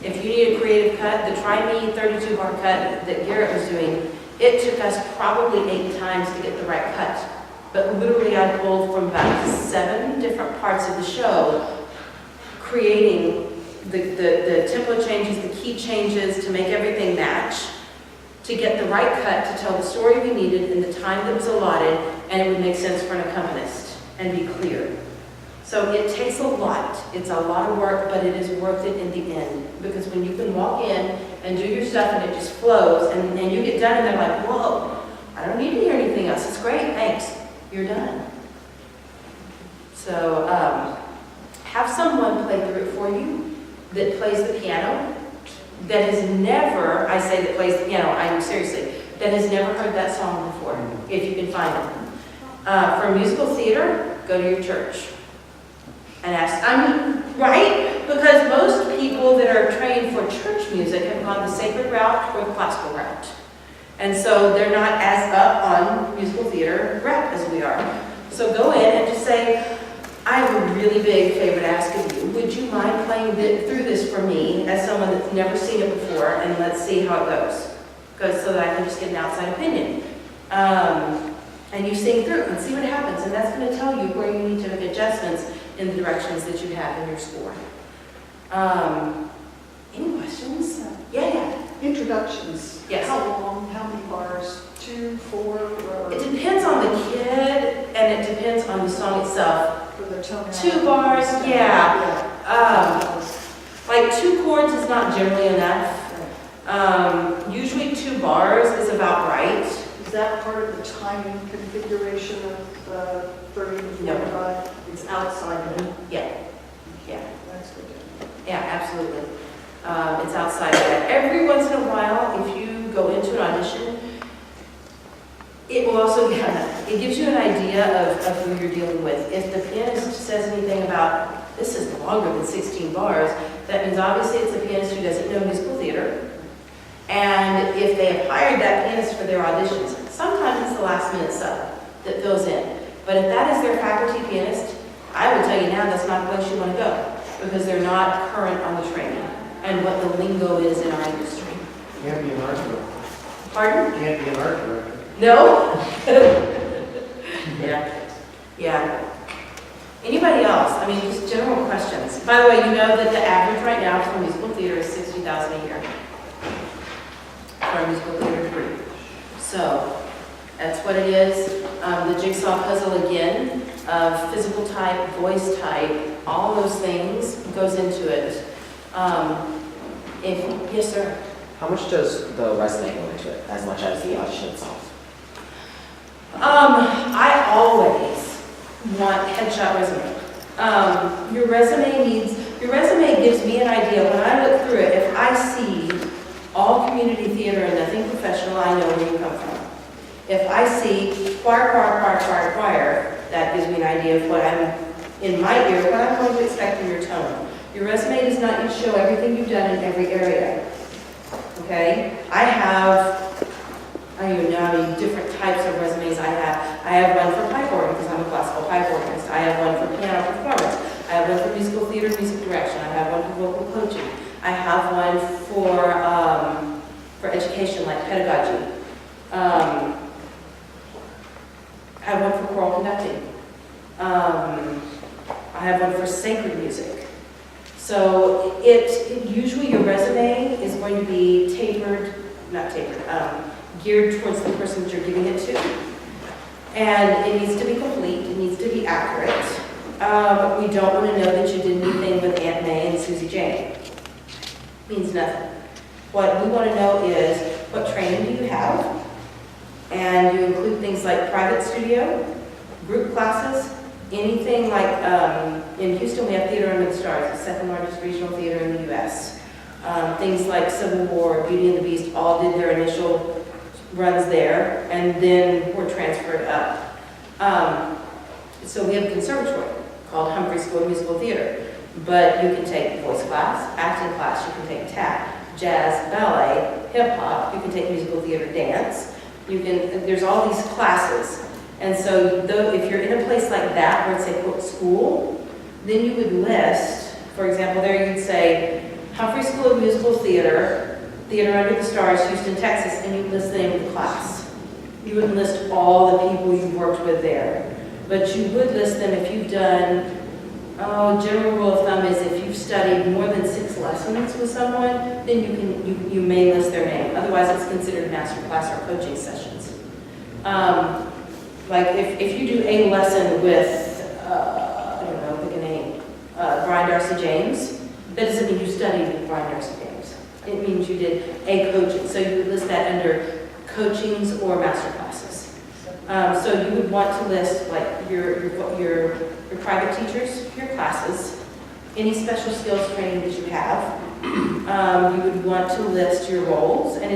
If you need a creative cut, the Try Me 32 bar cut that Garrett was doing, it took us probably 8 times to get the right cut. But literally I pulled from about 7 different parts of the show, creating the tempo changes, the key changes to make everything match, to get the right cut to tell the story we needed in the time that was allotted, and it would make sense for an accompanist and be clear. So it takes a lot. It's a lot of work, but it is worth it in the end. Because when you can walk in and do your stuff and it just flows, and you get done and they're like, whoa, I don't need to hear anything else. It's great, thanks. You're done. So have someone play through it for you that plays the piano, that has never, I say that plays the piano, I'm seriously, that has never heard that song before, if you can find it. For musical theater, go to your church. And ask, right? Because most people that are trained for church music have gone the sacred route or the classical route. And so they're not as up on musical theater rep as we are. So go in and just say, I have a really big favor to ask of you. Would you mind playing through this for me as someone that's never seen it before, and let's see how it goes. So that I can just get an outside opinion. And you sing through and see what happens. And that's going to tell you where you need to make adjustments in the directions that you have in your score. Any questions? Yeah. Introductions. Yes. How long? How many bars? 2, 4? Or It depends on the kid, and it depends on the song itself. for the tone? 2 bars, yeah. Like 2 chords is not generally enough. Usually 2 bars is about right. Is that part of the timing configuration of 30 to 45? No. It's outside of it? Yeah. That's good. Yeah, absolutely. It's outside of that. Every once in a while, if you go into an audition, it will also, it gives you an idea of who you're dealing with. If the pianist says anything about, this is longer than 16 bars, that means obviously it's a pianist who doesn't know musical theater. And if they have hired that pianist for their auditions, sometimes it's the last minute sub that fills in. But if that is their faculty pianist, I would tell you now that's not the place you want to go, because they're not current on the training and what the lingo is in our industry. Can't be an art director. Pardon? Can't be an art director. No? Yeah. Anybody else? I mean, just general questions. By the way, you know that the average right now for musical theater is $60,000 a year for a musical theater degree. So that's what it is. The jigsaw puzzle again, physical type, voice type, all those things goes into it. Yes, sir. How much does the resume go into it, as much as the audition itself? I always want headshot resume. Your resume gives me an idea. When I look through it, if I see all community theater and nothing professional, I know where you come from. If I see choir, that gives me an idea of what I'm, in my ear, what I'm going to expect in your tone. Your resume does not need to show everything you've done in every area. Okay? I don't even know how many different types of resumes I have. I have one for pipe organ, because I'm a classical pipe organist. I have one for piano performance. I have one for musical theater, music direction. I have one for vocal coaching. I have one for education, like pedagogy. I have one for choral conducting. I have one for sacred music. So usually your resume is going to be geared towards the person that you're giving it to. And it needs to be complete, it needs to be accurate. We don't want to know that you did anything with Aunt May and Susie Jane. Means nothing. What we want to know is, what training do you have? And you include things like private studio, group classes, anything like, in Houston we have Theater Under the Stars, the second largest regional theater in the U.S. Things like Civil War, Beauty and the Beast, all did their initial runs there, and then were transferred up. So we have a conservatory called Humphrey School of Musical Theater, but you can take voice class, acting class, you can take tap, jazz, ballet, hip hop, you can take musical theater, dance. There's all these classes. And so if you're in a place like that where it's a quote school, then you would list, for example, there you'd say Humphrey School of Musical Theater, Theater Under the Stars, Houston, Texas, and you'd list the name of the class. You wouldn't list all the people you've worked with there, but you would list them if you've done, general rule of thumb is if you've studied more than 6 lessons with someone, then you may list their name. Otherwise, it's considered master class or coaching sessions. Like if you do a lesson with, I don't know, pick a name, Brian Darcy James, that doesn't mean you studied with Brian Darcy James. It means you did a coaching. So you would list that under coachings or master classes. So you would want to list like your private teachers, your classes, any special skills training that you have. You would want to list your roles, and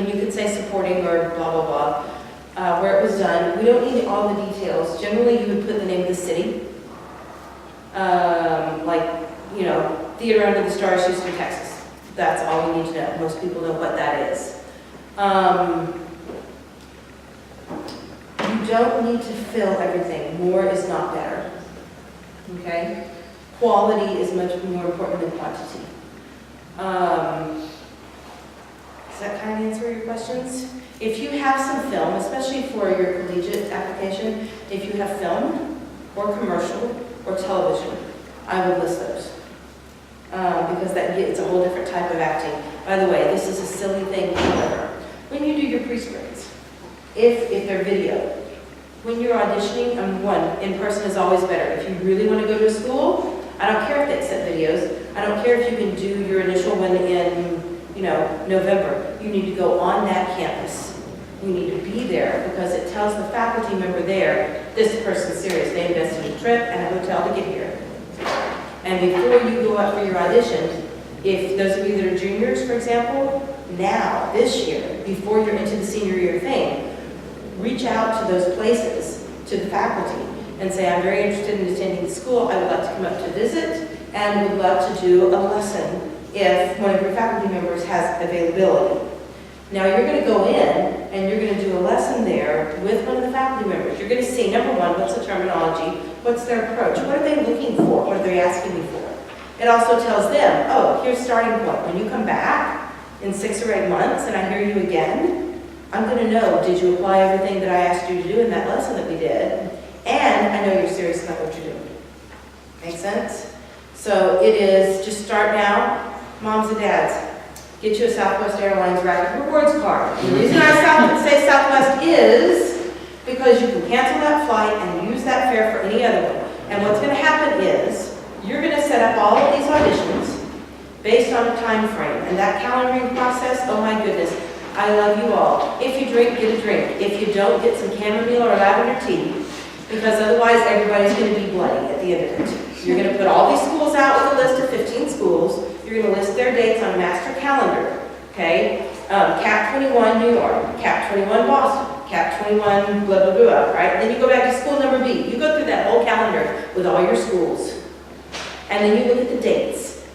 you could say supporting or blah, blah, blah. Where it was done. We don't need all the details. Generally, you would put the name of the city. Theater Under the Stars, Houston, Texas. That's all we need to know. Most people know what that is. You don't need to fill everything. More is not better. Okay? Quality is much more important than quantity. Does that kind of answer your questions? If you have some film, especially for your collegiate application, if you have film or commercial or television, I would list those. Because it's a whole different type of acting. By the way, this is a silly thing, however. When you do your pre-screens, if they're video, when you're auditioning, in person is always better. If you really want to go to a school, I don't care if they accept videos. I don't care if you can do your initial one in November. You need to go on that campus. You need to be there because it tells the faculty member there, this person's serious. They invested in a trip and a hotel to get here. And before you go up for your audition, if those of you that are juniors, for example, now, this year, before you're into the senior year thing, reach out to those places, to the faculty, and say, I'm very interested in attending the school. I would like to come up to visit and would love to do a lesson if one of your faculty members has availability. Now you're going to go in and you're going to do a lesson there with one of the faculty members. You're going to see, number one, what's the terminology? What's their approach? What are they looking for? What are they asking me for? It also tells them, here's starting point. When you come back in 6 or 8 months and I hear you again, I'm going to know, did you apply everything that I asked you to do in that lesson that we did? And I know you're serious about what you're doing. Make sense? So it is, just start now. Moms and dads, get you a Southwest Airlines Rapid Rewards card. The reason I say Southwest is because you can cancel that flight and use that fare for any other one. And what's going to happen is you're going to set up all of these auditions based on a time frame. And that calendaring process, oh my goodness, I love you all. If you drink, get a drink. If you don't, get some chamomile or lavender tea, because otherwise everybody's going to be bloody at the end of it. You're going to put all these schools out with a list of 15 schools. You're going to list their dates on a master calendar, okay? Cap 21 New York, Cap 21 Boston, Cap 21 blah, blah, blah, right? Then you go back to school number B. You go through that whole calendar with all your schools. And then you look at the dates.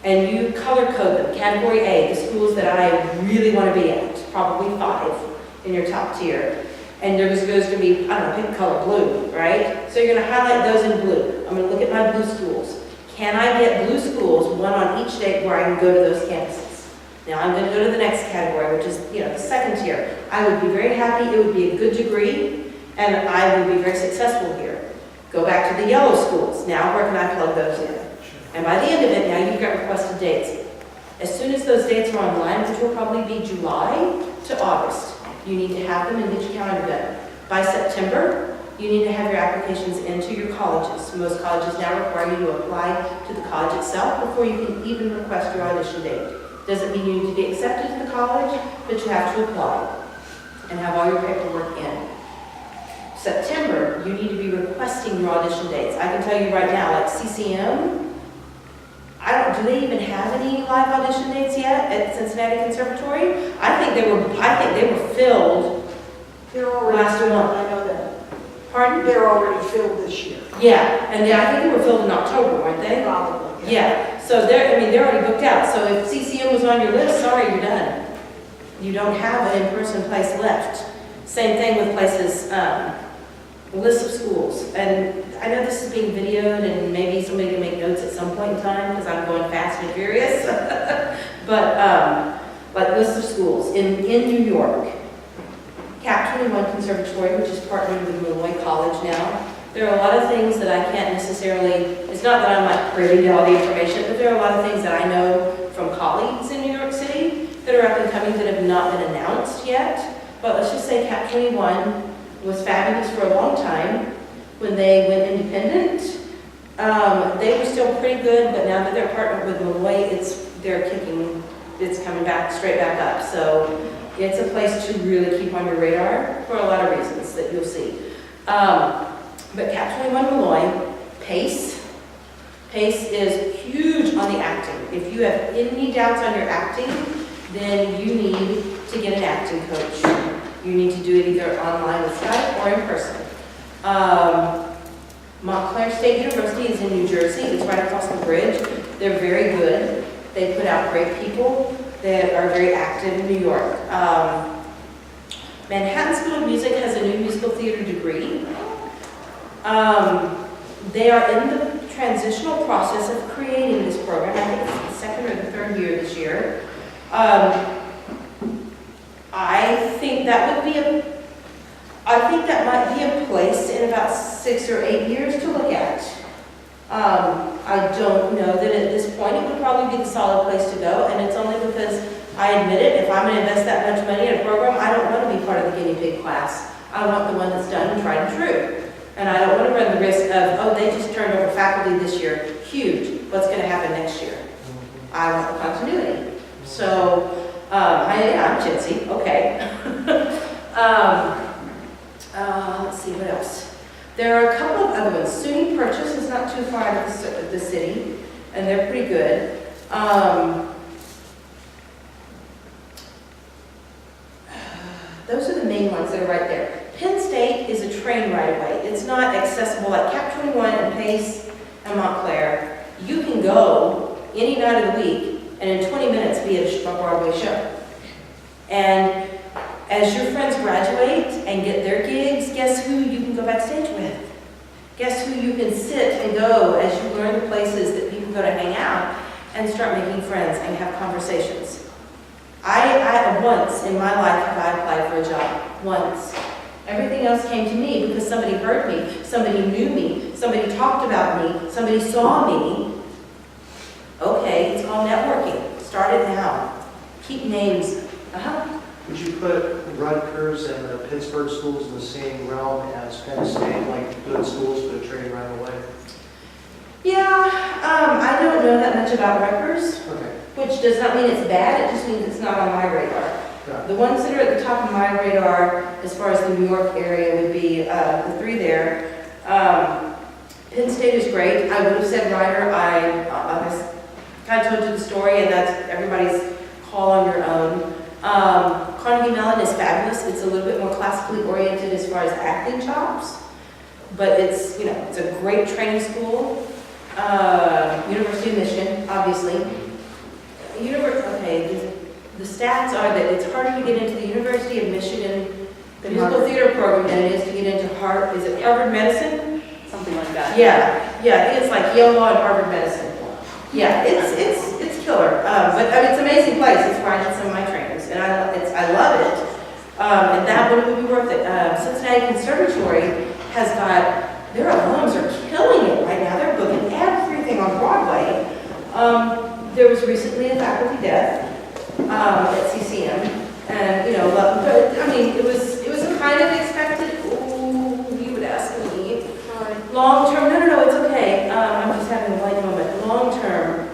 And you color code them. Category A, the schools that I really want to be at, probably 5 in your top tier. And there's going to be, I don't know, pick color blue, right? So you're going to highlight those in blue. I'm going to look at my blue schools. Can I get blue schools, one on each date where I can go to those campuses? Now, I'm going to go to the next category, which is, the second tier. I would be very happy, it would be a good degree, and I would be very successful here. Go back to the yellow schools. Now, where can I plug those in? And by the end of it, now you've got requested dates. As soon as those dates are online, which will probably be July to August, you need to have them and get your calendar done. By September, you need to have your applications into your colleges. Most colleges now require you to apply to the college itself before you can even request your audition date. Doesn't mean you need to be accepted to the college, but you have to apply and have all your paperwork in. September, you need to be requesting your audition dates. I can tell you right now, like CCM, do they even have any live audition dates yet at Cincinnati Conservatory? I think they were filled. They're already Last filled, month. I know that. Pardon? They're already filled this year. Yeah, and I think they were filled in October, weren't they? Probably. Yeah, so they're already booked out. So if CCM was on your list, sorry, you're done. You don't have an in-person place left. Same thing with places, lists of schools. And I know this is being videoed and maybe somebody can make notes at some point in time because I'm going fast and furious. But like lists of schools in New York, Cap 21 Conservatory, which is partnered with Malloy College now. There are a lot of things that I can't necessarily, it's not that I'm like privy to all the information, but there are a lot of things that I know from colleagues in New York City that are up and coming that have not been announced yet. But let's just say Cap 21 was fabulous for a long time. When they went independent, they were still pretty good, but now that they're partnered with Malloy, it's coming back, straight back up. So it's a place to really keep on your radar for a lot of reasons that you'll see. But Cap 21 Malloy, PACE is huge on the acting. If you have any doubts on your acting, then you need to get an acting coach. You need to do it either online with Skype or in person. Montclair State University is in New Jersey. It's right across the bridge. They're very good. They put out great people that are very active in New York. Manhattan School of Music has a new musical theater degree. They are in the transitional process of creating this program. I think it's the second or the third year this year. I think that might be a place in about 6 or 8 years to look at. I don't know that at this point it would probably be the solid place to go, and it's only because I admit it, if I'm going to invest that much money in a program, I don't want to be part of the guinea pig class. I want the one that's done and tried and true. And I don't want to run the risk of, oh, they just turned over faculty this year. Huge. What's going to happen next year? I want the continuity. So, I'm chintzy. Okay. Let's see, what else? There are a couple of other ones. SUNY Purchase is not too far out of the city, and they're pretty good. Those are the main ones that are right there. Penn State is a train right away. It's not accessible like Cap 21 and PACE and Montclair. You can go any night of the week and in 20 minutes be at a Broadway show. And as your friends graduate and get their gigs, guess who you can go backstage with? Guess who you can sit and go as you learn the places that people go to hang out and start making friends and have conversations. I once in my life have I applied for a job. Once. Everything else came to me because somebody heard me, somebody knew me, somebody talked about me, somebody saw me. Okay, it's called networking. Start it now. Keep names. Would you put Rutgers and the Pittsburgh schools in the same realm as Penn State, like good schools but train right away? Yeah, I don't know that much about Rutgers, Okay. which does not mean it's bad, it just means it's not on my radar. Got it. The ones that are at the top of my radar, as far as the New York area, would be the three there. Penn State is great. I would have said Rider. I kind of told you the story, and that's everybody's call on your own. Carnegie Mellon is fabulous. It's a little bit more classically oriented as far as acting chops, but it's a great training school. University of Michigan, obviously. The stats are that it's harder to get into the University of Michigan musical theater program than it is to get into Harvard medicine? Something something like that. Yeah, I think it's like Yale Law and Harvard Medicine. Yeah, it's killer. But I mean, it's an amazing place. It's where I did some of my trainings, and I love it. And that one would be worth it. Cincinnati Conservatory has got, their alums are killing it right now. They're booking everything on Broadway. There was recently a faculty death at CCM, and you know, but I mean, it was kind of expected. Ooh, you would ask me. Long term, no, it's okay. I'm just having a light moment. Long term,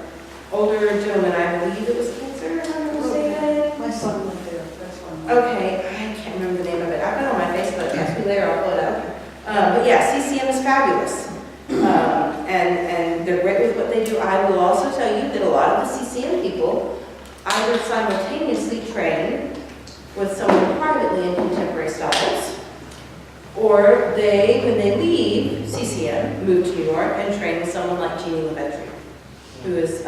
older gentleman, I believe it was cancer. If I'm not mistaken. My son went there, that's one. Okay, I can't remember the name of it. I've got it on my Facebook. Ask me later, I'll pull it up. But yeah, CCM is fabulous. And they're great with what they do. I will also tell you that a lot of the CCM people either simultaneously train with someone privately in contemporary styles, or they, when they leave CCM, move to New York and train with someone like Jeannine Rowden, who has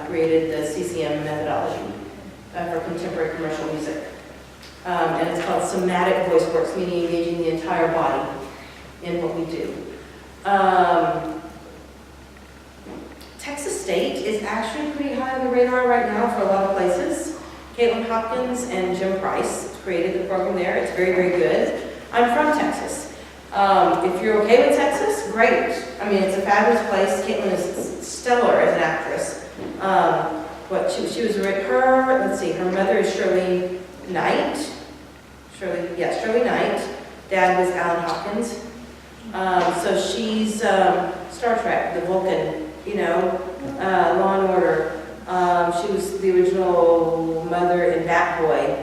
created the CCM methodology for contemporary commercial music. And it's called somatic voice works, meaning engaging the entire body in what we do. Texas State is actually pretty high on the radar right now for a lot of places. Caitlin Hopkins and Jim Price created the program there. It's very, very good. I'm from Texas. If you're okay with Texas, great. I mean, it's a fabulous place. Caitlin is stellar as an actress. She was her mother is Shirley Knight. Shirley Knight. Dad was Alan Hopkins. So she's Star Trek, the Vulcan, you know, Law and Order. She was the original mother in Batboy,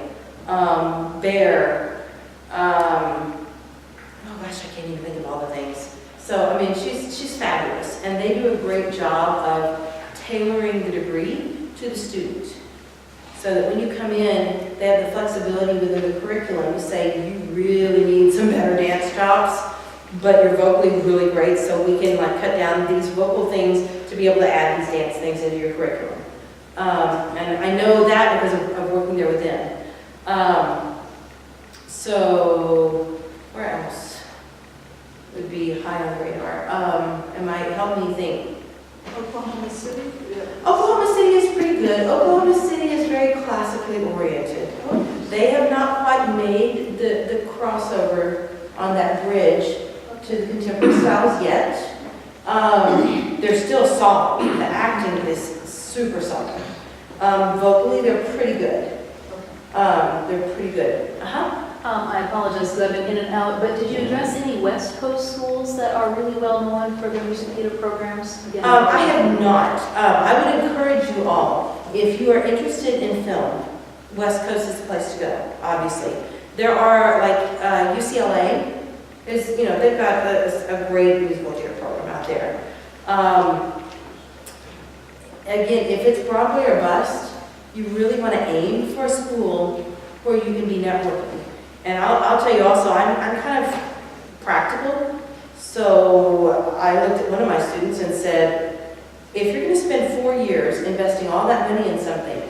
Bear. Oh gosh, I can't even think of all the things. So I mean, she's fabulous, and they do a great job of tailoring the degree to the student, so that when you come in, they have the flexibility within the curriculum to say you really need some better dance chops, but you're vocally really great, so we can like cut down these vocal things to be able to add these dance things into your curriculum. And I know that because of working there with them. So where else would be high on the radar? Help me think. Oklahoma City? Yeah. Oklahoma City is pretty good. Oklahoma City is very classically oriented. They have not quite made the crossover on that bridge to the contemporary styles yet. They're still solid. The acting is super solid. Vocally, they're pretty good. I apologize because I've been in and out, but did you address any West Coast schools that are really well known for their music theater programs? Again, I have not. I would encourage you all, if you are interested in film, West Coast is the place to go, obviously. There are, like, UCLA, they've got a great musical theater program out there. Again, if it's Broadway or bust, you really want to aim for a school where you can be networking. And I'll tell you also, I'm kind of practical, so I looked at one of my students and said, if you're going to spend 4 years investing all that money in something,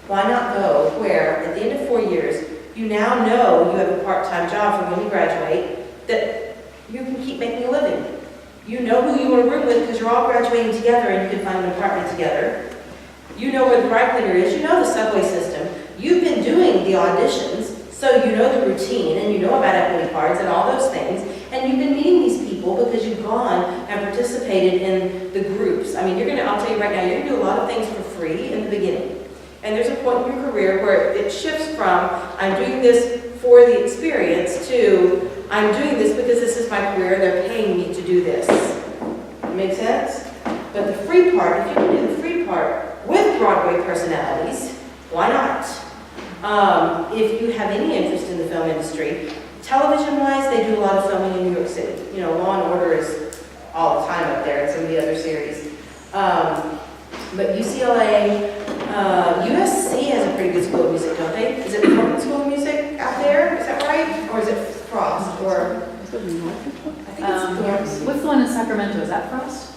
why not go where, at the end of 4 years, you now know you have a part-time job from when you graduate, that you can keep making a living. You know who you want to room with because you're all graduating together and you can find an apartment together. You know where the dry cleaner is, you know the subway system. You've been doing the auditions, so you know the routine and you know about equity cards and all those things. And you've been meeting these people because you've gone and participated in the groups. I mean, I'll tell you right now, you're going to do a lot of things for free in the beginning. And there's a point in your career where it shifts from, I'm doing this for the experience, to, I'm doing this because this is my career, they're paying me to do this. Make sense? But the free part, if you can do the free part with Broadway personalities, why not? If you have any interest in the film industry, television-wise, they do a lot of filming in New York City. You know, Law and Order is all the time up there and some of the other series. But UCLA, USC has a pretty good school of music, don't they? Is it the Portland School of Music out there? Is that right? Or is it Frost? Or I think it's what's the one in Sacramento? Is that Frost?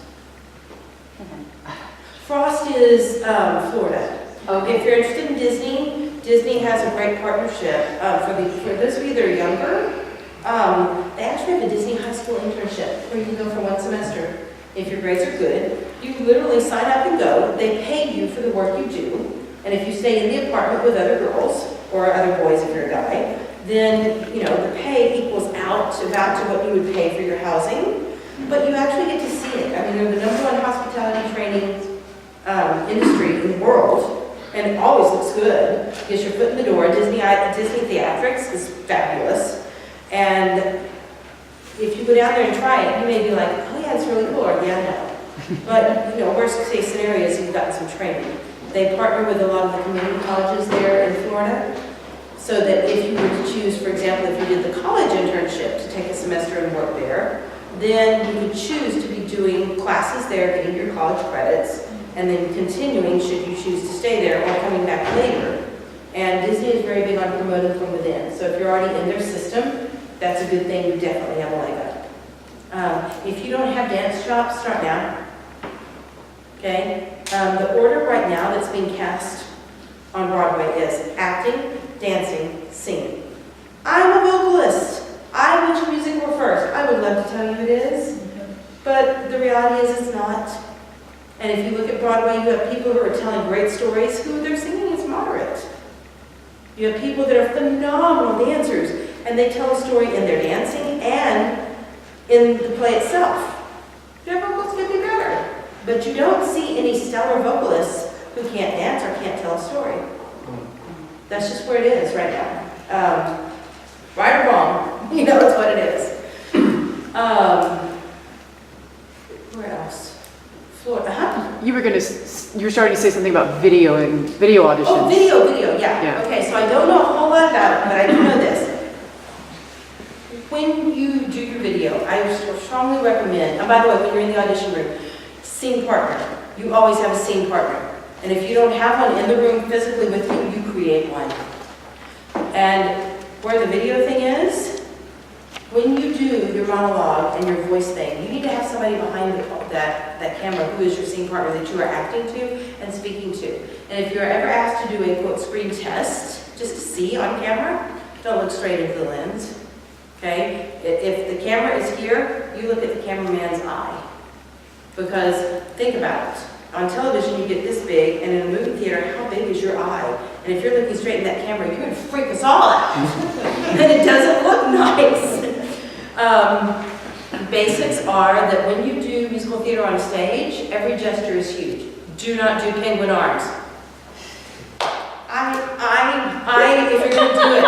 Frost is Florida. Okay. If you're interested in Disney, Disney has a great partnership for those of you that are younger. They actually have a Disney high school internship where you can go for 1 semester. If your grades are good, you literally sign up and go. They pay you for the work you do. And if you stay in the apartment with other girls, or other boys if you're a guy, then, you know, the pay equals out to about to what you would pay for your housing. But you actually get to see it. I mean, they're the #1 hospitality training industry in the world, and it always looks good. Get your foot in the door. Disney Theatrics is fabulous. And if you go down there and try it, you may be like, oh yeah, it's really cool, or yeah, no. But, you know, worst case scenario is you've gotten some training. They partner with a lot of the community colleges there in Florida, so that if you were to choose, for example, if you did the college internship to take a semester and work there, then you could choose to be doing classes there, getting your college credits, and then continuing should you choose to stay there or coming back later. And Disney is very big on promoting from within. So if you're already in their system, that's a good thing. You definitely have a leg up. If you don't have dance chops, start now. Okay? The order right now that's being cast on Broadway is acting, dancing, singing. I'm a vocalist. I wish music were first. I would love to tell you it is, but the reality is it's not. And if you look at Broadway, you have people who are telling great stories who their singing is moderate. You have people that are phenomenal dancers, and they tell a story in their dancing and in the play itself. Their vocals could be better, but you don't see any stellar vocalists who can't dance or can't tell a story. That's just where it is right now. Right or wrong, you know, it's what it is. Where else? Florida. You were starting to say something about video auditions. Oh, video, yeah. Yeah. Okay, so I don't know a whole lot about it, but I do know this. When you do your video, I strongly recommend, and by the way, when you're in the audition room, scene partner. You always have a scene partner. And if you don't have one in the room physically with you, you create one. And where the video thing is, when you do your monologue and your voice thing, you need to have somebody behind that camera who is your scene partner that you are acting to and speaking to. And if you're ever asked to do a quote screen test, just to see on camera, don't look straight into the lens. Okay? If the camera is here, you look at the cameraman's eye. Because think about it. On television, you get this big, and in a movie theater, how big is your eye? And if you're looking straight in that camera, you're going to freak us all out. And it doesn't look nice. Basics are that when you do musical theater on stage, every gesture is huge. Do not do penguin arms. If you're going to do it,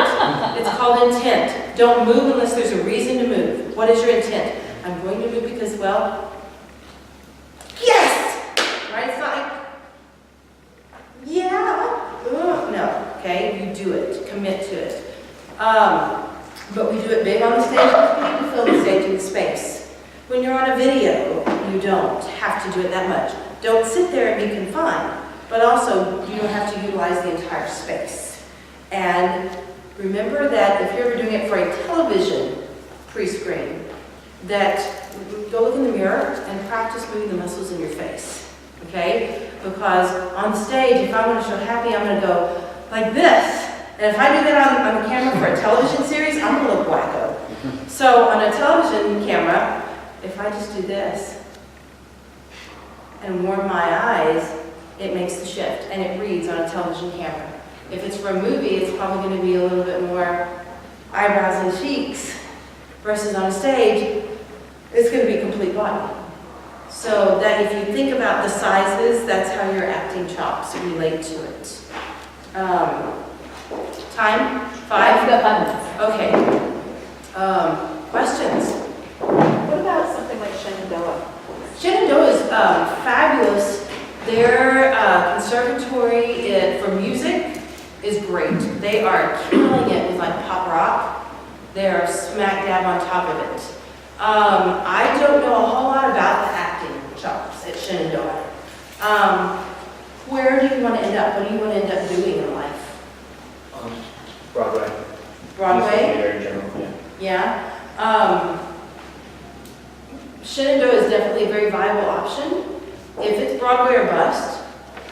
it's called intent. Don't move unless there's a reason to move. What is your intent? I'm going to move because, well, yes! Right? It's not like, yeah, no, okay? You do it. Commit to it. But we do it big on the stage because we need to fill the stage in space. When you're on a video, you don't have to do it that much. Don't sit there and be confined, but also you don't have to utilize the entire space. And remember that if you're ever doing it for a television pre-screen, that go look in the mirror and practice moving the muscles in your face, okay? Because on the stage, if I want to show happy, I'm going to go like this. And if I do that on the camera for a television series, I'm going to look wacko. So on a television camera, if I just do this and warm my eyes, it makes the shift, and it reads on a television camera. If it's for a movie, it's probably going to be a little bit more eyebrows and cheeks, versus on a stage, it's going to be complete body. So that if you think about the sizes, that's how your acting chops relate to it. Time? 5? We've got 5 minutes. Okay. Questions? What about something like Shenandoah? Shenandoah is fabulous. Their conservatory for music is great. They are killing it with like pop rock. They are smack dab on top of it. I don't know a whole lot about the acting chops at Shenandoah. Where do you want to end up? What do you want to end up doing in life? Broadway. Broadway? Theater in general, yeah. Yeah. Shenandoah is definitely a very viable option. If it's Broadway or bust,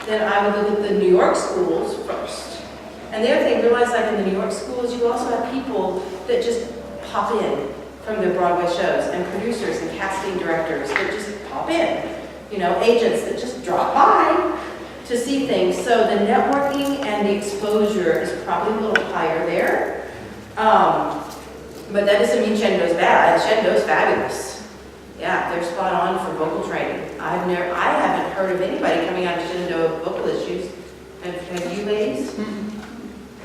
then I would look at the New York schools first. And the other thing, realize like in the New York schools, you also have people that just pop in from their Broadway shows, and producers and casting directors that just pop in, you know, agents that just drop by to see things. So the networking and the exposure is probably a little higher there. But that doesn't mean Shenandoah's bad. Shenandoah's fabulous. Yeah, they're spot on for vocal training. I haven't heard of anybody coming out of Shenandoah with vocal issues. Have you ladies?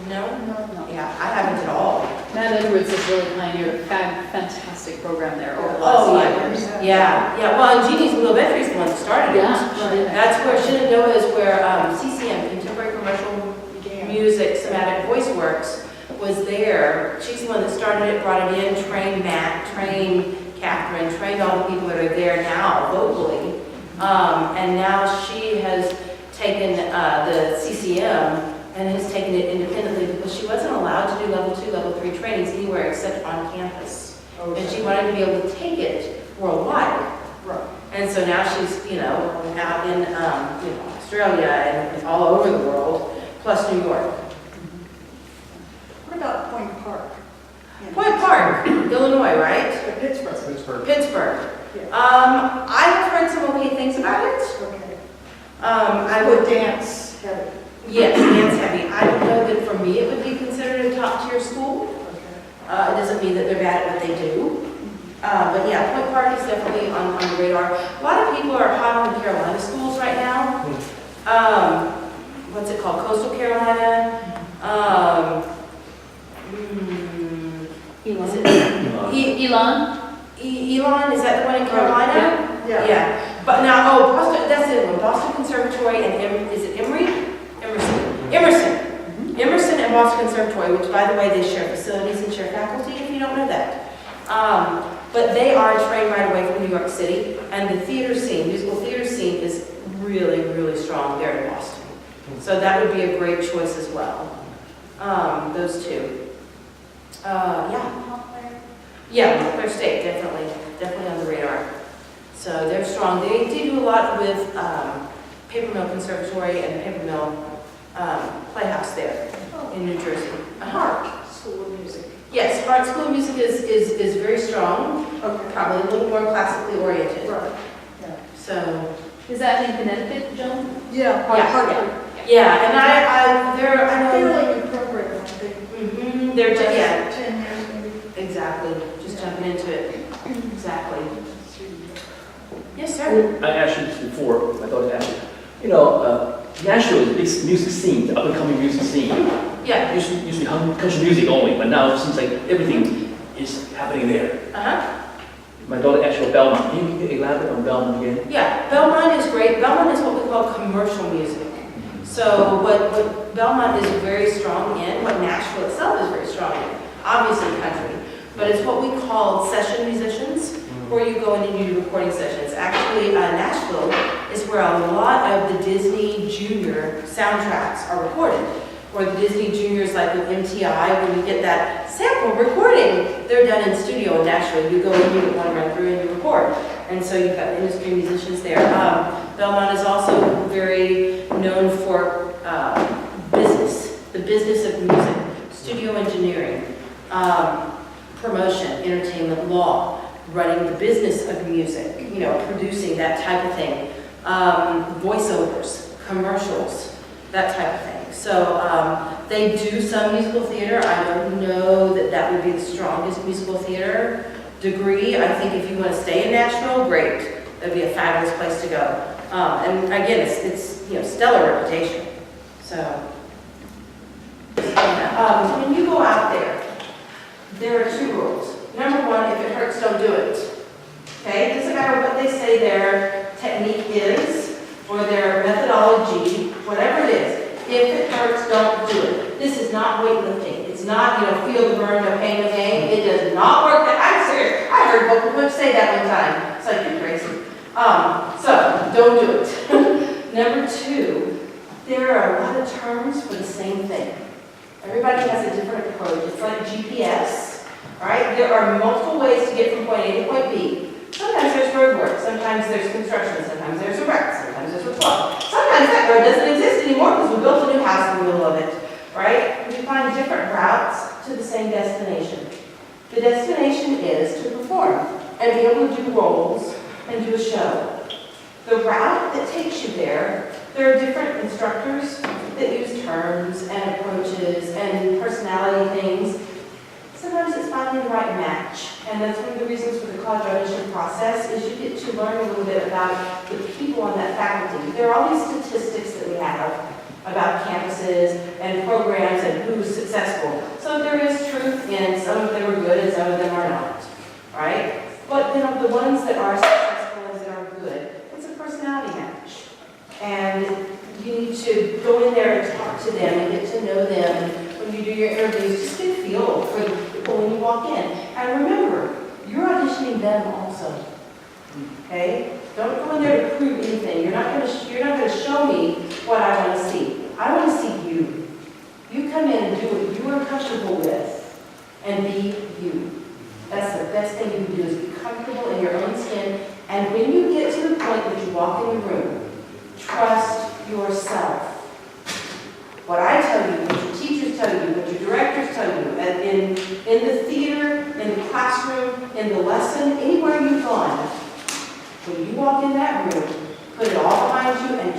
No? No. Yeah, I haven't at all. Matt Edwards has really pioneered a fantastic program there over the last Oh, 5 years. Yeah. Well, and Jeannie's Little Bedford's the one that started it. Yeah, she did. That's where Shenandoah is where CCM, Contemporary Commercial Began. Music Somatic Voice Works, was there. She's the one that started it, brought it in, trained Matt, trained Catherine, trained all the people that are there now vocally. And now she has taken the CCM and has taken it independently because she wasn't allowed to do level 2, level 3 trainings anywhere except on campus. And she wanted to be able to take it worldwide. Right. And so now she's, you know, out in, Australia and all over the world, plus New York. What about Point Park? Point Park, Illinois, right? Pittsburgh. Pittsburgh. Yeah. I have heard some okay things about it. Okay. I Would would, dance heavy. yes, dance heavy. I don't know that for me it would be considered a top tier school. Okay. It doesn't mean that they're bad at what they do. But yeah, Point Park is definitely on the radar. A lot of people are hot on the Carolina schools right now. What's it called? Coastal Carolina. Is it Elon? Elon? Is that the one in Carolina? Yeah. Yeah. But now, Boston, that's the other one. Boston Conservatory and is it Emory? Emerson and Boston Conservatory, which by the way, they share facilities and share faculty, if you don't know that. But they are a train right away from New York City, and the theater scene, musical theater scene is really, really strong there in Boston. So that would be a great choice as well. Those two. Yeah, Montclair State, definitely on the radar. So they're strong. They do a lot with Paper Mill Conservatory and Paper Mill Playhouse there in New Jersey. Hart School of Music. Yes, Hart School of Music is very strong, Okay. probably a little more classically oriented. Right. So, Is that in Connecticut, Joan? Yeah. Yeah. Hartford. yeah, and I know, Fairly new program, I think. they're just, yeah, 10 years maybe. exactly, just jumping into it, exactly. Yes, sir. I asked you this before, my daughter asked you. Nashville is a big music scene, the up-and-coming music scene. Yeah, Used to be country music only, but now it seems like everything is happening there. My daughter asked you about Belmont. Can you elaborate on Belmont again? Yeah, Belmont is great. Belmont is what we call commercial music. So what Belmont is very strong in, what Nashville itself is very strong in, obviously country, but it's what we call session musicians, where you go in and you do recording sessions. Actually, Nashville is where a lot of the Disney Junior soundtracks are recorded. Or the Disney Juniors, like with MTI, when you get that sample recording, they're done in studio in Nashville. You go in, you get one run through, and you record. And so you've got industry musicians there. Belmont is also very known for business, the business of music, studio engineering, promotion, entertainment law, running the business of music, producing that type of thing, voiceovers, commercials, that type of thing. So they do some musical theater. I don't know that that would be the strongest musical theater degree. I think if you want to stay in Nashville, great. That'd be a fabulous place to go. And again, it's stellar reputation. So when you go out there are 2 rules. Number 1, if it hurts, don't do it. Okay? It doesn't matter what they say their technique is or their methodology, whatever it is. If it hurts, don't do it. This is not weightlifting. It's not, feel the burn, no pain, no gain. It does not work that. I'm serious. I heard vocal coach say that one time. It's like, you're crazy. So, don't do it. Number 2, there are a lot of terms for the same thing. Everybody has a different approach. It's like GPS, right? There are multiple ways to get from point A to point B. Sometimes there's road work, sometimes there's construction, sometimes there's a wreck, sometimes there's a flood. Sometimes that road doesn't exist anymore because we built a new house in the middle of it, right? We find different routes to the same destination. The destination is to perform and be able to do roles and do a show. The route that takes you there are different instructors that use terms and approaches and personality things. Sometimes it's finding the right match, and that's one of the reasons for the college audition process is you get to learn a little bit about the people on that faculty. There are all these statistics that we have about campuses and programs and who's successful. So there is truth in some of them are good and some of them are not, right? But then of the ones that are successful and that are good, it's a personality match. And you need to go in there and talk to them and get to know them. And when you do your interviews, just get a feel for the people when you walk in. And remember, you're auditioning them also. Okay? Don't go in there to prove anything. You're not going to show me what I want to see. I want to see you. You come in and do what you are comfortable with and be you. That's the best thing you can do is be comfortable in your own skin. And when you get to the point that you walk in the room, trust yourself. What I tell you, what your teachers tell you, what your directors tell you, and in the theater, in the classroom, in the lesson, anywhere you've gone, when you walk in that room, put it all behind you and